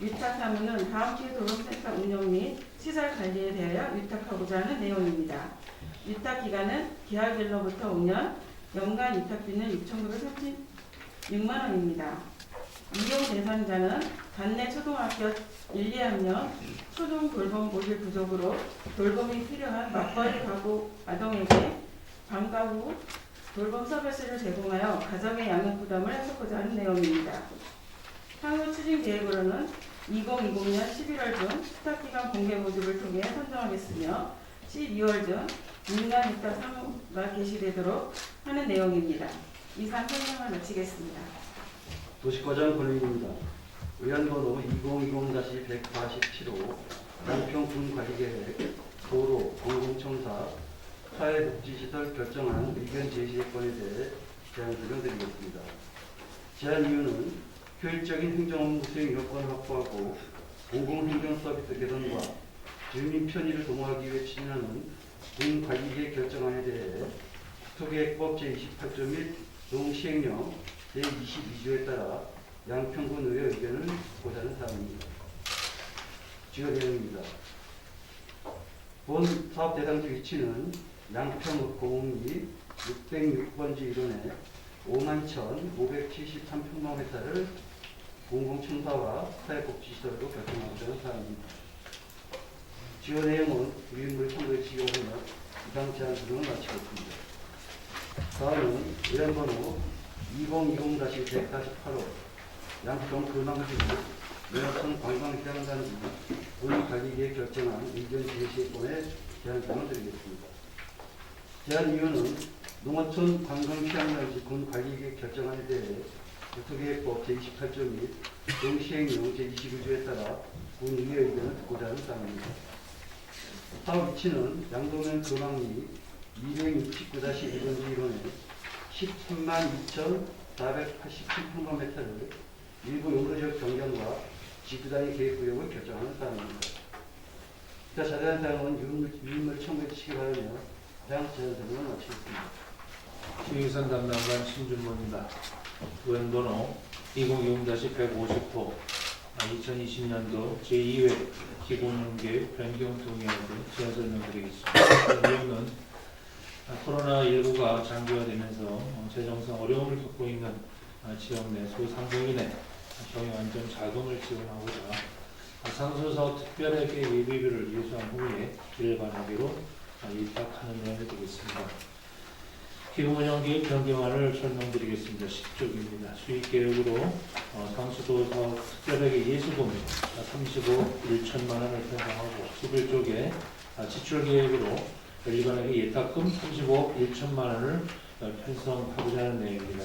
위탁 사무는 다함께 돌봄센터 운영 및 시설 관리에 대하여 위탁하고자 하는 내용입니다. 위탁 기간은 계약일로부터 5년, 연간 위탁비는 6,936만 원입니다. 이용 대상자는 단내 초등학교 1, 2학년 초등 돌봄 모집 부족으로 돌봄이 필요한 맞벌이 가구 아동에게 방과 후 돌봄 서비스를 제공하여 가정의 양육 부담을 해소하고자 하는 내용입니다. 향후 추진 계획으로는 2020년 11월 중 수탁기관 공개 모집을 통해 선정하겠으며 12월 중 민간 위탁 사무가 개시되도록 하는 내용입니다. 이상 설명을 마치겠습니다. 도시과장 권익입니다. 의안번호 2020-147호 양평군관리계획 도로 공공청사 사회복지시설 결정안 의견 제시권에 대해 제안 설명드리겠습니다. 제안 이유는 효율적인 행정업무 수행 여건을 확보하고 공공행정 서비스 개선과 주민 편의를 도모하기 위해 추진하는 군관리계획 결정안에 대해 국토계획법 제28조 및 농시행령 제22조에 따라 양평군 의회 의견을 듣고자 하는 사항입니다. 주요 내용입니다. 본 사업 대상지 위치는 양평읍 공리 606번지 일원에 51,573평방미터를 공공청사와 사회복지시설로 결정하고자 하는 사항입니다. 주요 내용은 위임물 청구에 지원하며 이상 제안 수정을 마치겠습니다. 다음은 의안번호 2020-148호 양평 근황지구 매화천 관광시장단지 군관리계획 결정안 의견 제시권에 제안 사항을 드리겠습니다. 제안 이유는 농어촌 관광시장단지 군관리계획 결정안에 대해 국토계획법 제28조 및 동시행령 제22조에 따라 군의회 의견을 듣고자 하는 사항입니다. 사업 위치는 양도면 근황리 269-1번지 1원에 132,487평방미터를 일부 용도지역 변경과 지구단위 계획구역을 결정하는 사항입니다. 이따 자세한 사항은 유인물 청구해 주시기 바라며 해당 제안 설명을 마치겠습니다. 지휘선 담당관 신준모입니다. 의원번호 2020-150호 2020년도 제2회 기본계획 변경 동의안 등 제안 설명드리겠습니다. 내용은 코로나19가 장기화되면서 재정상 어려움을 겪고 있는 지역 내 소상공인의 경영 안정 자금을 지원하고자 상수사업 특별회계 예비비를 예수한 후에 일반회계로 위탁하는 내용을 드리겠습니다. 기금운영계획 변경안을 설명드리겠습니다. 10쪽입니다. 수익계획으로 상수도 사업 특별회계 예수금 35억 1천만 원을 편성하고 11쪽에 지출계획으로 일반회계 예탁금 35억 1천만 원을 편성하고자 하는 내용입니다.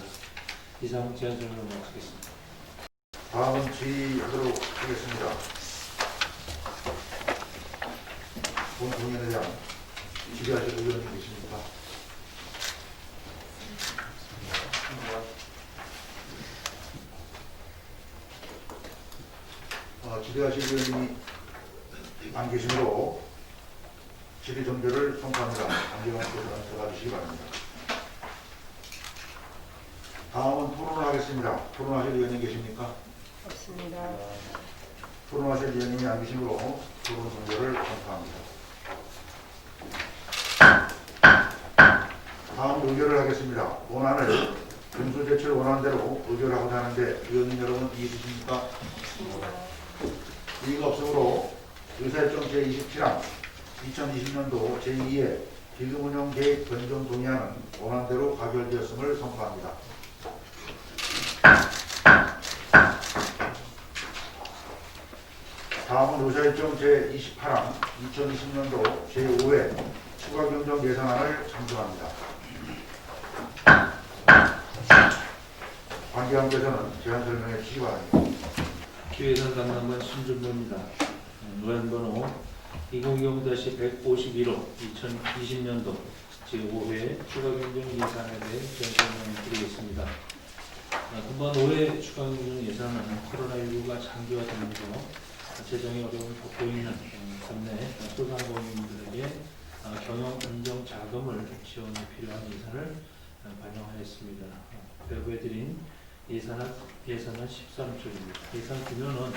이상 제안 설명을 마치겠습니다. 다음은 질의하도록 하겠습니다. 본 동의안에 대한 질의하실 의원님 계십니까? 질의하실 의원님이 안 계시므로 질의 종결을 선포합니다. 안경환 교수님 들어가주시기 바랍니다. 다음은 토론을 하겠습니다. 토론하실 의원님 계십니까? 없습니다. 토론하실 의원님이 안 계시므로 토론 종결을 선포합니다. 다음 의결을 하겠습니다. 원안을 금수 제출 원안대로 의결하고자 하는데 의원님 여러분 이의 있으십니까? 이의가 없으므로 의사일정 제27항 2020년도 제2회 기금운영계획 변경 동의안은 원안대로 가결되었음을 선포합니다. 다음은 의사일정 제28항 2020년도 제5회 추가경정 예산안을 상정합니다. 관계함께서는 제안 설명해 주시기 바랍니다. 기획안 담당관 신준모입니다. 의안번호 2020-151호 2020년도 제5회 추가경정 예산에 대해 설명을 드리겠습니다. 금번 5회 추가경정 예산은 코로나19가 장기화되면서 재정의 어려움을 겪고 있는 국내 소상공인들에게 경영 안정 자금을 지원에 필요한 예산을 반영하였습니다. 배부해드린 예산은 13조입니다. 예산 규모는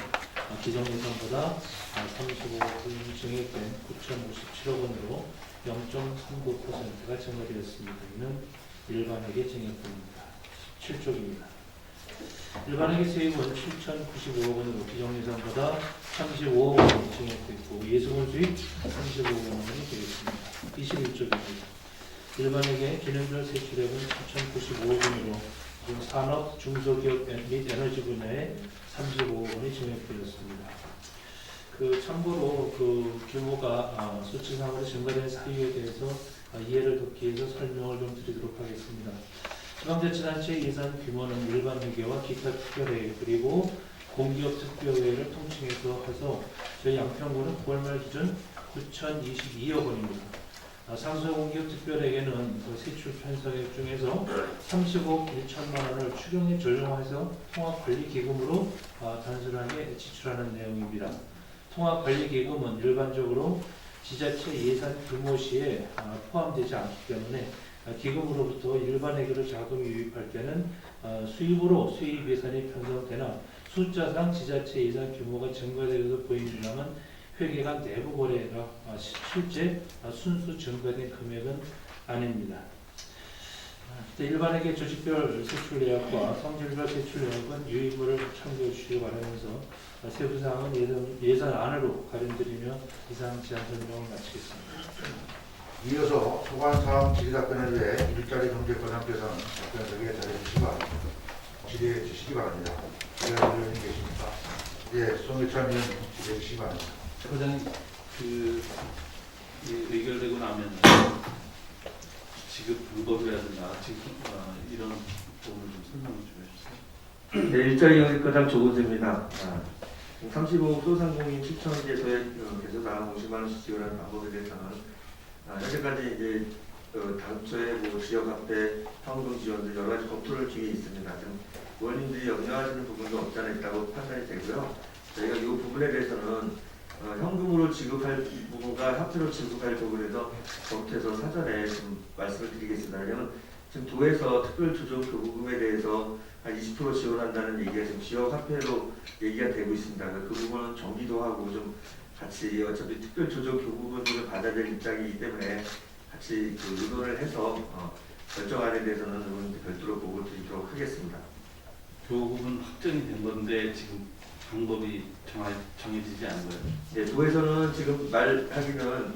기존 예산보다 35억 원 증액된 9,057억 원으로 0.39%가 증가되었습니다. 이는 일반회계 증액분입니다. 7조입니다. 일반회계 세입은 7,095억 원으로 기존 예산보다 35억 원이 증액됐고 예수금 수입 35억 원이 되겠습니다. 21조입니다. 일반회계 기능별 세출액은 7,095억 원으로 산업, 중소기업 및 에너지 분야에 35억 원이 증액되었습니다. 참고로 규모가 수치상으로 증가된 사유에 대해서 이해를 돕기 위해서 설명을 좀 드리도록 하겠습니다. 지방자치단체 예산 규모는 일반 회계와 기타 특별회계 그리고 공기업 특별회계를 통칭해서 해서 저희 양평구는 9월 말 기준 9,022억 원입니다. 상수공기업 특별회계는 세출 편성액 중에서 30억 1천만 원을 추경에 전용해서 통합관리기금으로 단순하게 지출하는 내용입니다. 통합관리기금은 일반적으로 지자체 예산 규모 시에 포함되지 않기 때문에 기금으로부터 일반회계로 자금이 유입할 때는 수입으로 수입 예산이 편성되나 숫자상 지자체 예산 규모가 증가되어서 보이는 양은 회계가 내부 거래가 실제 순수 증가된 금액은 아닙니다. 일반회계 조직별 세출 내역과 성질별 세출 내역은 유의물을 참고해 주시기 바라면서 세부 사항은 예산안으로 가름드리며 이상 제안 설명을 마치겠습니다. 이어서 소관사항 질의답변을 위해 일자리 경제과장께서는 답변석에 자리해 주시기 바랍니다. 질의해 주시기 바랍니다. 의원님 계십니까? 예, 송혜찬 의원 질의해 주시기 바랍니다. 과장님, 의결되고 나면 지급 방법이라든가 이런 부분을 좀 설명을 좀 해주세요. 네, 일자리 경제과장 조은재입니다. 35억 소상공인 7,000개소에 개소당 50만 원씩 지원하는 방법에 대해서는 현재까지 이제 당초에 지역화폐, 현금 지원 등 여러 가지 검토를 중에 있습니다. 좀 의원님들이 염려하시는 부분도 없지 않아 있다고 판단이 되고요. 저희가 이 부분에 대해서는 현금으로 지급할 부분과 화폐로 지급할 부분에서 검토해서 사전에 좀 말씀을 드리겠습니다. 왜냐하면 지금 도에서 특별조정교부금에 대해서 한 20% 지원한다는 얘기가 지금 지역화폐로 얘기가 되고 있습니다. 그 부분은 정리도 하고 좀 같이 어차피 특별조정교부금을 받아야 될 입장이기 때문에 같이 의논을 해서 결정안에 대해서는 의원님들 별도로 보고 드리도록 하겠습니다. 교부금은 확정이 된 건데 지금 방법이 정해지지 않은 거예요? 네, 도에서는 지금 말하기는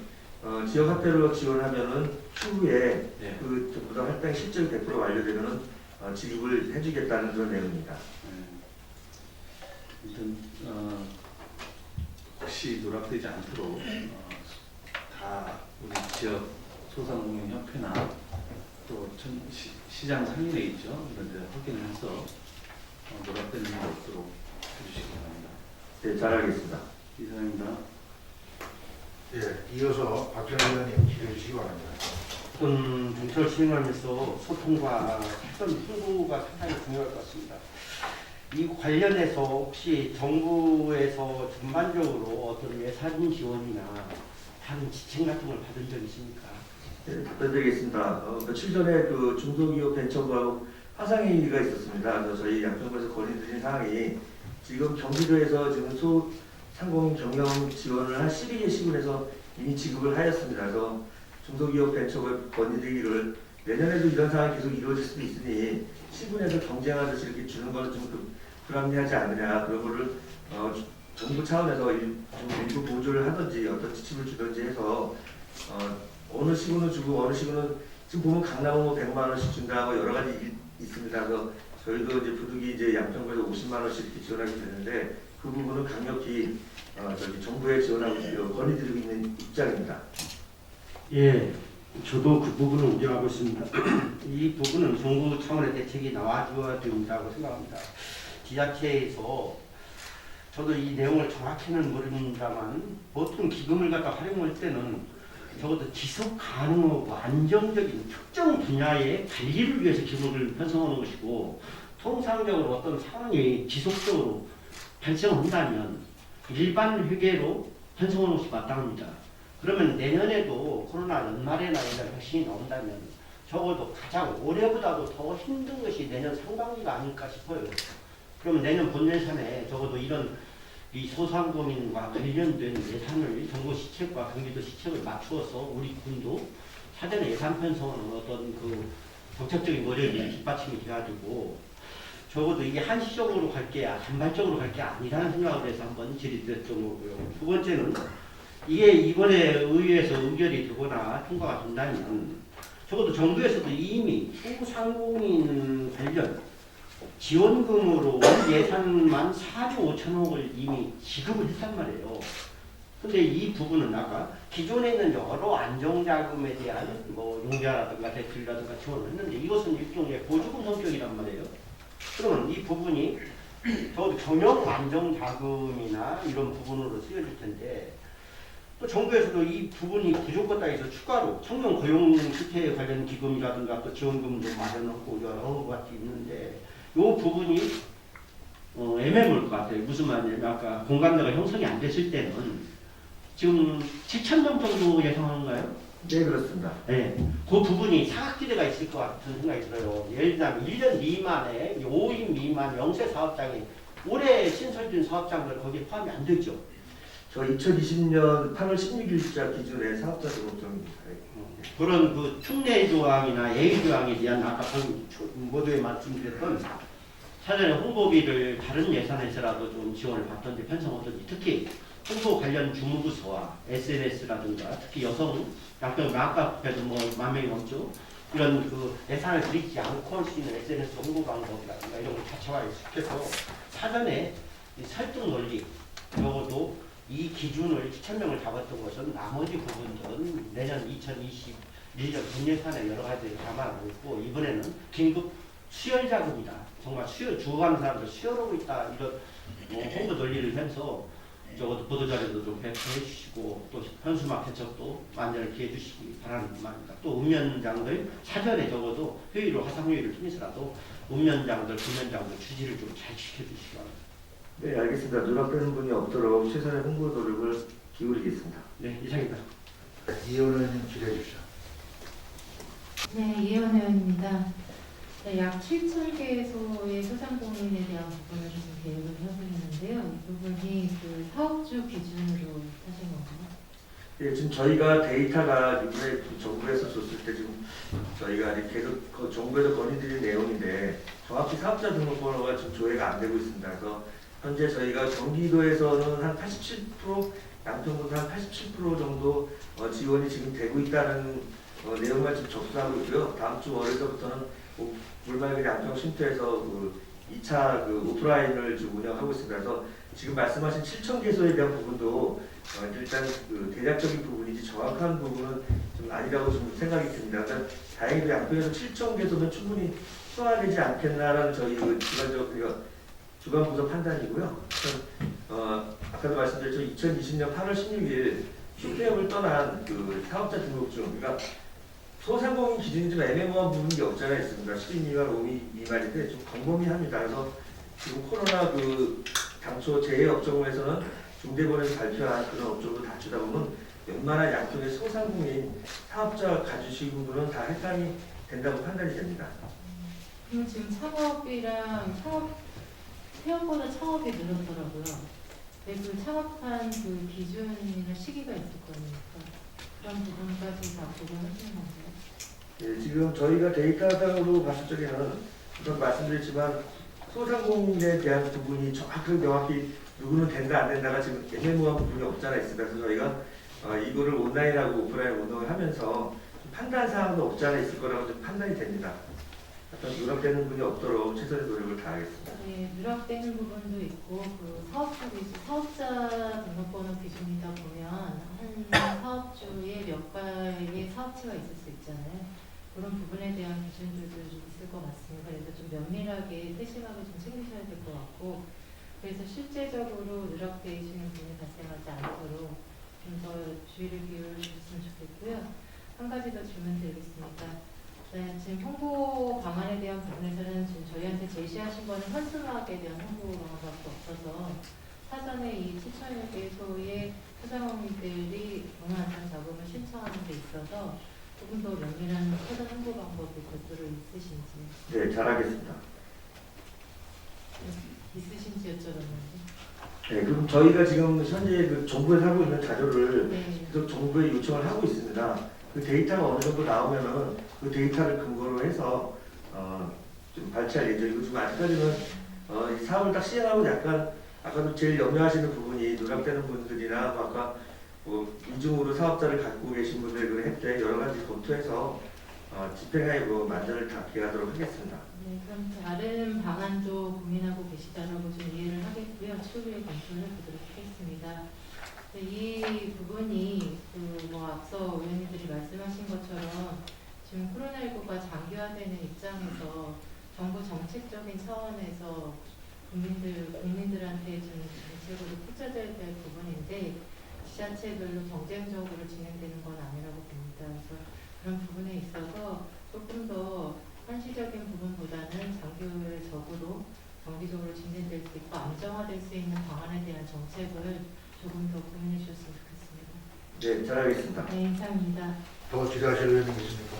지역화폐로 지원하면은 추후에 네. 전부 다 할당 실적이 100% 완료되면은 지급을 해주겠다는 그런 내용입니다. 일단 혹시 누락되지 않도록 다 우리 지역 소상공인 협회나 또 시장 상인회 있죠. 이런 데 확인을 해서 누락되는 일 없도록 해주시기 바랍니다. 네, 잘 알겠습니다. 이상입니다. 예, 이어서 박찬호 의원님 질의해 주시기 바랍니다. 군 정책을 시행하면서 소통과 사전 홍보가 상당히 중요할 것 같습니다. 이 관련해서 혹시 정부에서 전반적으로 어떤 예산 지원이나 다른 지침 같은 걸 받은 적 있습니까? 네, 답변드리겠습니다. 며칠 전에 중소기업 벤처부하고 화상회의가 있었습니다. 그래서 저희 양평구에서 건의드린 사항이 지금 경기도에서 지금 소상공인 경영 지원을 한 12개 시군에서 이미 지급을 하였습니다. 그래서 중소기업 벤처부에 건의드리기를 내년에도 이런 상황이 계속 이루어질 수도 있으니 시군에서 경쟁하듯이 이렇게 주는 거는 좀 불합리하지 않느냐. 그런 거를 정부 차원에서 좀 일부 보조를 하든지 어떤 지침을 주든지 해서 어느 시군은 주고 어느 시군은 지금 보면 강남은 100만 원씩 준다고 여러 가지 있습니다. 그래서 저희도 이제 부득이 이제 양평구에서 50만 원씩 이렇게 지원하게 되는데 그 부분은 강력히 정부에 지원하고 건의드리고 있는 입장입니다. 예, 저도 그 부분을 우려하고 있습니다. 이 부분은 정부 차원의 대책이 나와줘야 된다고 생각합니다. 지자체에서 저도 이 내용을 정확히는 모릅니다만 보통 기금을 갖다 활용할 때는 적어도 지속 가능하고 안정적인 특정 분야의 관리를 위해서 기금을 편성하는 것이고, 통상적으로 어떤 상황이 지속적으로 발생한다면 일반 회계로 편성하는 것이 마땅합니다. 그러면 내년에도 코로나 연말에나 이런 백신이 나온다면 적어도 가장 올해보다도 더 힘든 것이 내년 상반기가 아닐까 싶어요. 그러면 내년 본예산에 적어도 이런 이 소상공인과 관련된 예산을 정부 시책과 경기도 시책을 맞추어서 우리 군도 사전에 예산 편성하는 어떤 그 정책적인 모델이 뒷받침이 돼가지고 적어도 이게 한시적으로 갈 게 단발적으로 갈 게 아니라는 생각을 해서 한번 질의드렸던 거고요. 두 번째는 이게 이번에 의회에서 의결이 되거나 통과가 된다면 적어도 정부에서도 이미 소상공인 관련 지원금으로 예산만 4조 5천억을 이미 지급을 했단 말이에요. 근데 이 부분은 아까 기존에 있는 여러 안정자금에 대한 뭐 융자라든가 대출이라든가 지원을 했는데 이것은 일종의 보조금 성격이란 말이에요. 그러면 이 부분이 적어도 경영 안정자금이나 이런 부분으로 쓰여질 텐데 또 정부에서도 이 부분이 부족하다 해서 추가로 청년 고용 실태 관련 기금이라든가 또 지원금도 마련하고 여러 가지 있는데 이 부분이 애매모일 것 같아요. 무슨 말이냐면 아까 공감대가 형성이 안 됐을 때는 지금 7,000명 정도 예상하는가요? 네, 그렇습니다. 네, 그 부분이 사각지대가 있을 것 같은 생각이 들어요. 예를 들면 1년 미만에 5인 미만 영세 사업장이 올해 신설된 사업장들 거기에 포함이 안 되죠. 저 2020년 8월 16일자 기준의 사업자 등록증입니다. 그런 그 특례 조항이나 예외 조항에 대한 아까 모두에 말씀드렸던 사전에 홍보비를 다른 예산에서라도 좀 지원을 받던지 편성하던지 특히 홍보 관련 주무부서와 SNS라든가 특히 여성 양평 아까에도 뭐 10,000명이 넘죠. 이런 그 예산을 들이지 않고 할 수 있는 SNS 홍보 방법이라든가 이런 걸 자체화시켜서 사전에 이 설득 논리 적어도 이 기준을 7,000명을 잡았던 것은 나머지 부분들은 내년 2021년 분예산에 여러 가지 감안하고 있고 이번에는 긴급 수혈 자금이다. 정말 수혈 주고가는 사람들 수혈하고 있다. 이런 홍보 논리를 해서 적어도 보도자료도 좀 배포해 주시고 또 현수막 개척도 만전을 기해 주시기 바라는 말입니다. 또 읍면장들 사전에 적어도 회의로 화상회의를 통해서라도 읍면장들, 구면장들 주지를 좀 잘 지켜주시기 바랍니다. 네, 알겠습니다. 누락되는 분이 없도록 최선의 홍보 노력을 기울이겠습니다. 네, 이상입니다. 이현 의원님 질의해 주시죠. 네, 이현 의원입니다. 네, 약 7,000개소의 소상공인에 대한 부분을 좀 계획을 하고 있는데요. 이 부분이 그 사업주 기준으로 하신 건가요? 예, 지금 저희가 데이터가 이번에 정부에서 줬을 때 지금 저희가 아직 계속 그 정부에서 건의드린 내용인데 정확히 사업자 등록번호가 지금 조회가 안 되고 있습니다. 그래서 현재 저희가 경기도에서는 한 87%, 양평군도 한 87% 정도 지원이 지금 되고 있다는 내용만 지금 접수하고 있고요. 다음 주 월요일부터는 물맑은 양평 쉼터에서 그 2차 그 오프라인을 지금 운영하고 있습니다. 그래서 지금 말씀하신 7,000개소에 대한 부분도 일단 그 대략적인 부분이지 정확한 부분은 좀 아니라고 좀 생각이 듭니다. 그러니까 다행히도 양평에서 7,000개소면 충분히 소화되지 않겠나라는 저희 그 주관부서 판단이고요. 아까도 말씀드렸죠. 2020년 8월 16일 휴대업을 떠난 그 사업자 등록증, 그러니까 소상공인 기준이 좀 애매모호한 부분이 없지 않아 있습니다. 10인 미만, 5인 미만인데 좀 광범위합니다. 그래서 지금 코로나 그 당초 재해업종에서는 중대본에서 발표한 그런 업종을 다투다 보면 웬만한 양쪽의 소상공인 사업자 가주신 분은 다 해당이 된다고 판단이 됩니다. 그럼 지금 창업이랑 생각보다 창업이 늘었더라고요. 근데 그 창업한 그 기준이나 시기가 있을 거니까 그런 부분까지 다 보고하시는 건가요? 예, 지금 저희가 데이터상으로 봤을 적에는 우선 말씀드렸지만 소상공인에 대한 부분이 정확하게 명확히 누구는 된다 안 된다가 지금 애매모호한 부분이 없잖아 있습니다. 그래서 저희가 이거를 온라인하고 오프라인 운동을 하면서 판단사항도 없지 않아 있을 거라고 좀 판단이 됩니다. 어떤 누락되는 분이 없도록 최선의 노력을 다하겠습니다. 네, 누락되는 부분도 있고 그 사업자 등록번호 기준이다 보면 한 사업주에 몇 가지의 사업체가 있을 수 있잖아요. 그런 부분에 대한 기준들도 좀 있을 것 같습니다. 그래서 좀 면밀하게 세심하게 좀 챙기셔야 될 것 같고 그래서 실제적으로 누락되시는 분이 발생하지 않도록 좀 더 주의를 기울여주셨으면 좋겠고요. 한 가지 더 질문 드리겠습니다. 네, 지금 홍보 방안에 대한 부분에서는 지금 저희한테 제시하신 거는 현수막에 대한 홍보 방안밖에 없어서 사전에 이 7,000여 개 소의 소상공인들이 동영상 작업을 신청하는 데 있어서 조금 더 면밀한 사전 홍보 방법이 별도로 있으신지. 네, 잘하겠습니다. 있으신지 여쭤봤는데. 네, 그럼 저희가 지금 현재 그 정부에서 하고 있는 자료를 네. 계속 정부에 요청을 하고 있습니다. 그 데이터가 어느 정도 나오면은 그 데이터를 근거로 해서 좀 발췌할 예정이고, 지금 아직까지는 이 사업을 딱 시행하고 약간 아까도 제일 염려하시는 부분이 누락되는 분들이나 아까 뭐 이중으로 사업자를 갖고 계신 분들 그 혜택 여러 가지 검토해서 집행하고 만전을 닿게 하도록 하겠습니다. 네, 그럼 다른 방안도 고민하고 계시다라고 좀 이해를 하겠고요. 추후에 검토를 해보도록 하겠습니다. 네, 이 부분이 뭐 앞서 의원님들이 말씀하신 것처럼 지금 코로나19가 장기화되는 입장에서 정부 정책적인 차원에서 국민들한테 좀 정책으로 투자돼야 될 부분인데 지자체별로 경쟁적으로 진행되는 건 아니라고 봅니다. 그래서 그런 부분에 있어서 조금 더 한시적인 부분보다는 장기적으로 정기적으로 진행될 수 있고 안정화될 수 있는 방안에 대한 정책을 조금 더 고민해 주셨으면 좋겠습니다. 네, 잘하겠습니다. 네, 이상입니다. 더 질의하실 의원님 계십니까?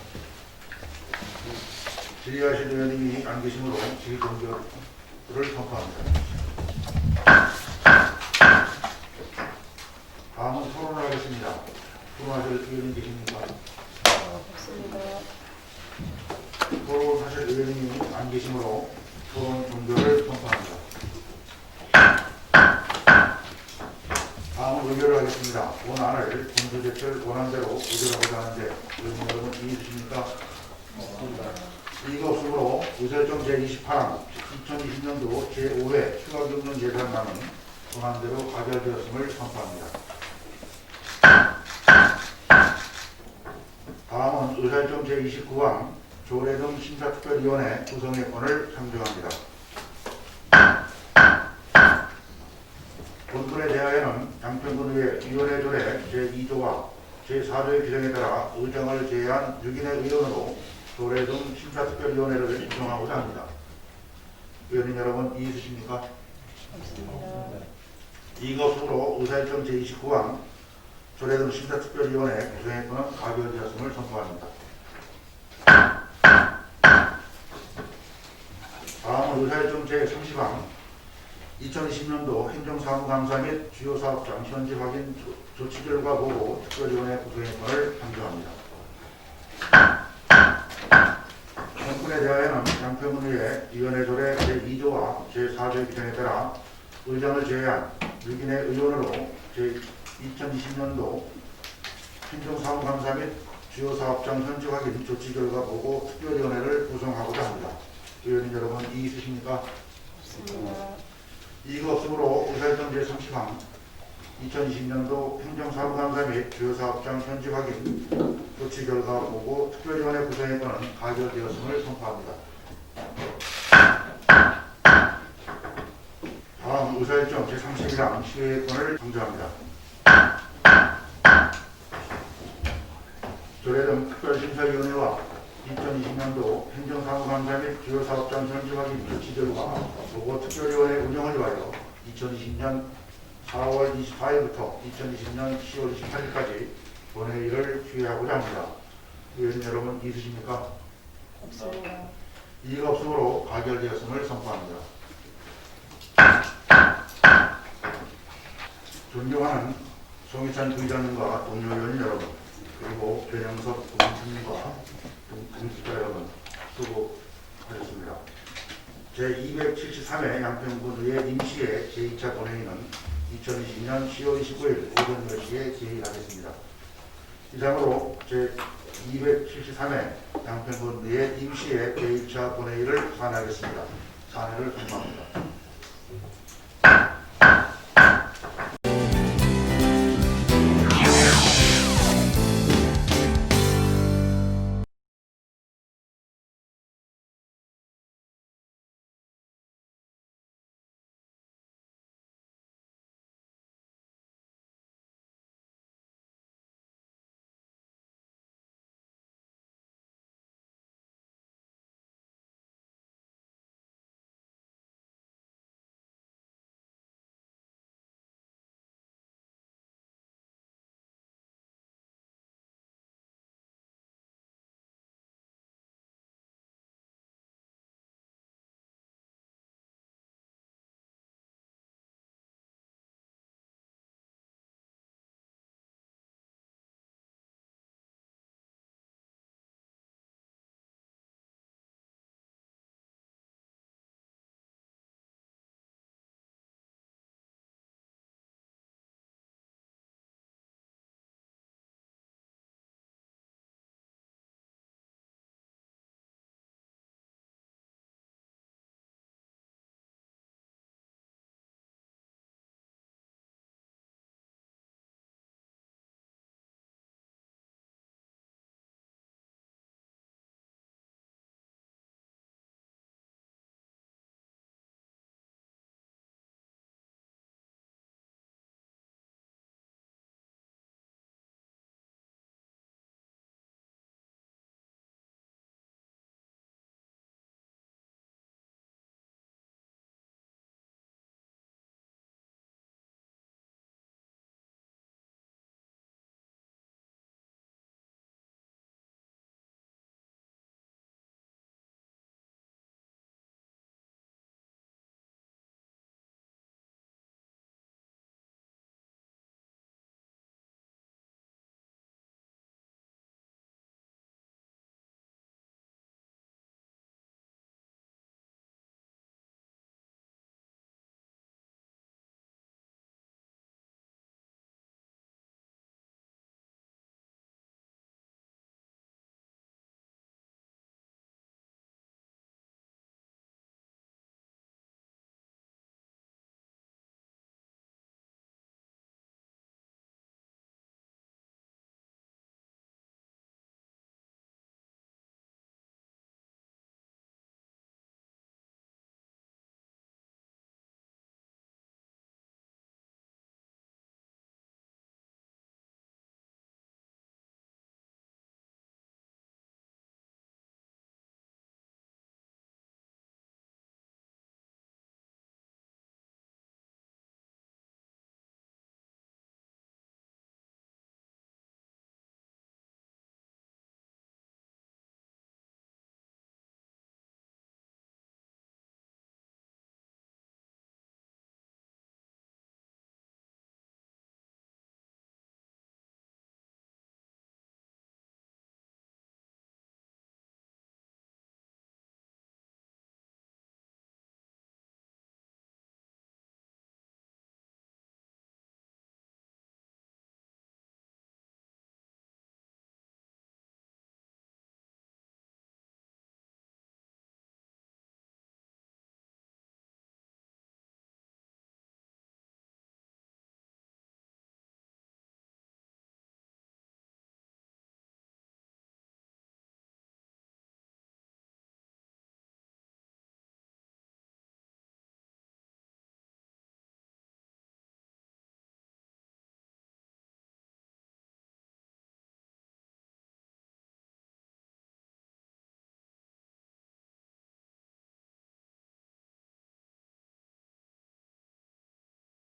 질의하실 의원님이 안 계시므로 질의 종결을 선포합니다. 다음은 토론을 하겠습니다. 토론하실 의원님 계십니까? 없습니다. 토론하실 의원님이 안 계시므로 토론 종결을 선포합니다. 다음은 의결을 하겠습니다. 원안을 본주제철 원안대로 의결하고자 하는데 의원님 여러분 이해주십니까? 이거 없으므로 의결정 제28항 2020년도 제5회 추가경정 예산안은 원안대로 가결되었음을 선포합니다. 다음은 의결정 제29항 조례 등 심사특별위원회 구성의 건을 상정합니다. 본건에 대하여는 양평군의회 위원회 조례 제2조와 제4조의 규정에 따라 의장을 제외한 6인의 의원으로 조례 등 심사특별위원회를 구성하고자 합니다. 의원님 여러분 이해 있으십니까? 없습니다. 이것으로 의사일정 제29항 조례 등 심사특별위원회 구성의 건은 가결되었음을 선포합니다. 다음은 의사일정 제30항 2020년도 행정사무감사 및 주요 사업장 현지 확인 조치 결과 보고 특별위원회 구성의 건을 상정합니다. 본건에 대하여는 양평군의회 위원회 조례 제2조와 제4조의 규정에 따라 의장을 제외한 6인의 의원으로 제2020년도 행정사무감사 및 주요 사업장 현지 확인 조치 결과 보고 특별위원회를 구성하고자 합니다. 의원님 여러분 이해 있으십니까? 없습니다. 이거 없으므로 의사일정 제30항 2020년도 행정사무감사 및 주요 사업장 현지 확인 조치 결과 보고 특별위원회 구성의 건은 가결되었음을 선포합니다. 다음 의사일정 제31항 시의회 건을 상정합니다. 조례 등 특별심사위원회와 2020년도 행정사무감사 및 주요 사업장 현지 확인 조치 결과 보고 특별위원회 운영을 위하여 2020년 4월 24일부터 2020년 10월 28일까지 본회의를 휴회하고자 합니다. 의원님 여러분 있으십니까? 없습니다. 이의가 없으므로 가결되었음을 선포합니다. 존경하는 송희찬 부의장님과 동료 의원 여러분, 그리고 변영석 부총리과 동식자 여러분 수고하셨습니다. 제273회 양평군의회 임시회 제2차 본회의는 2020년 10월 29일 오전 10시에 개의하겠습니다. 이상으로 제273회 양평군의회 임시회 제2차 본회의를 산하겠습니다. 산회를 선포합니다.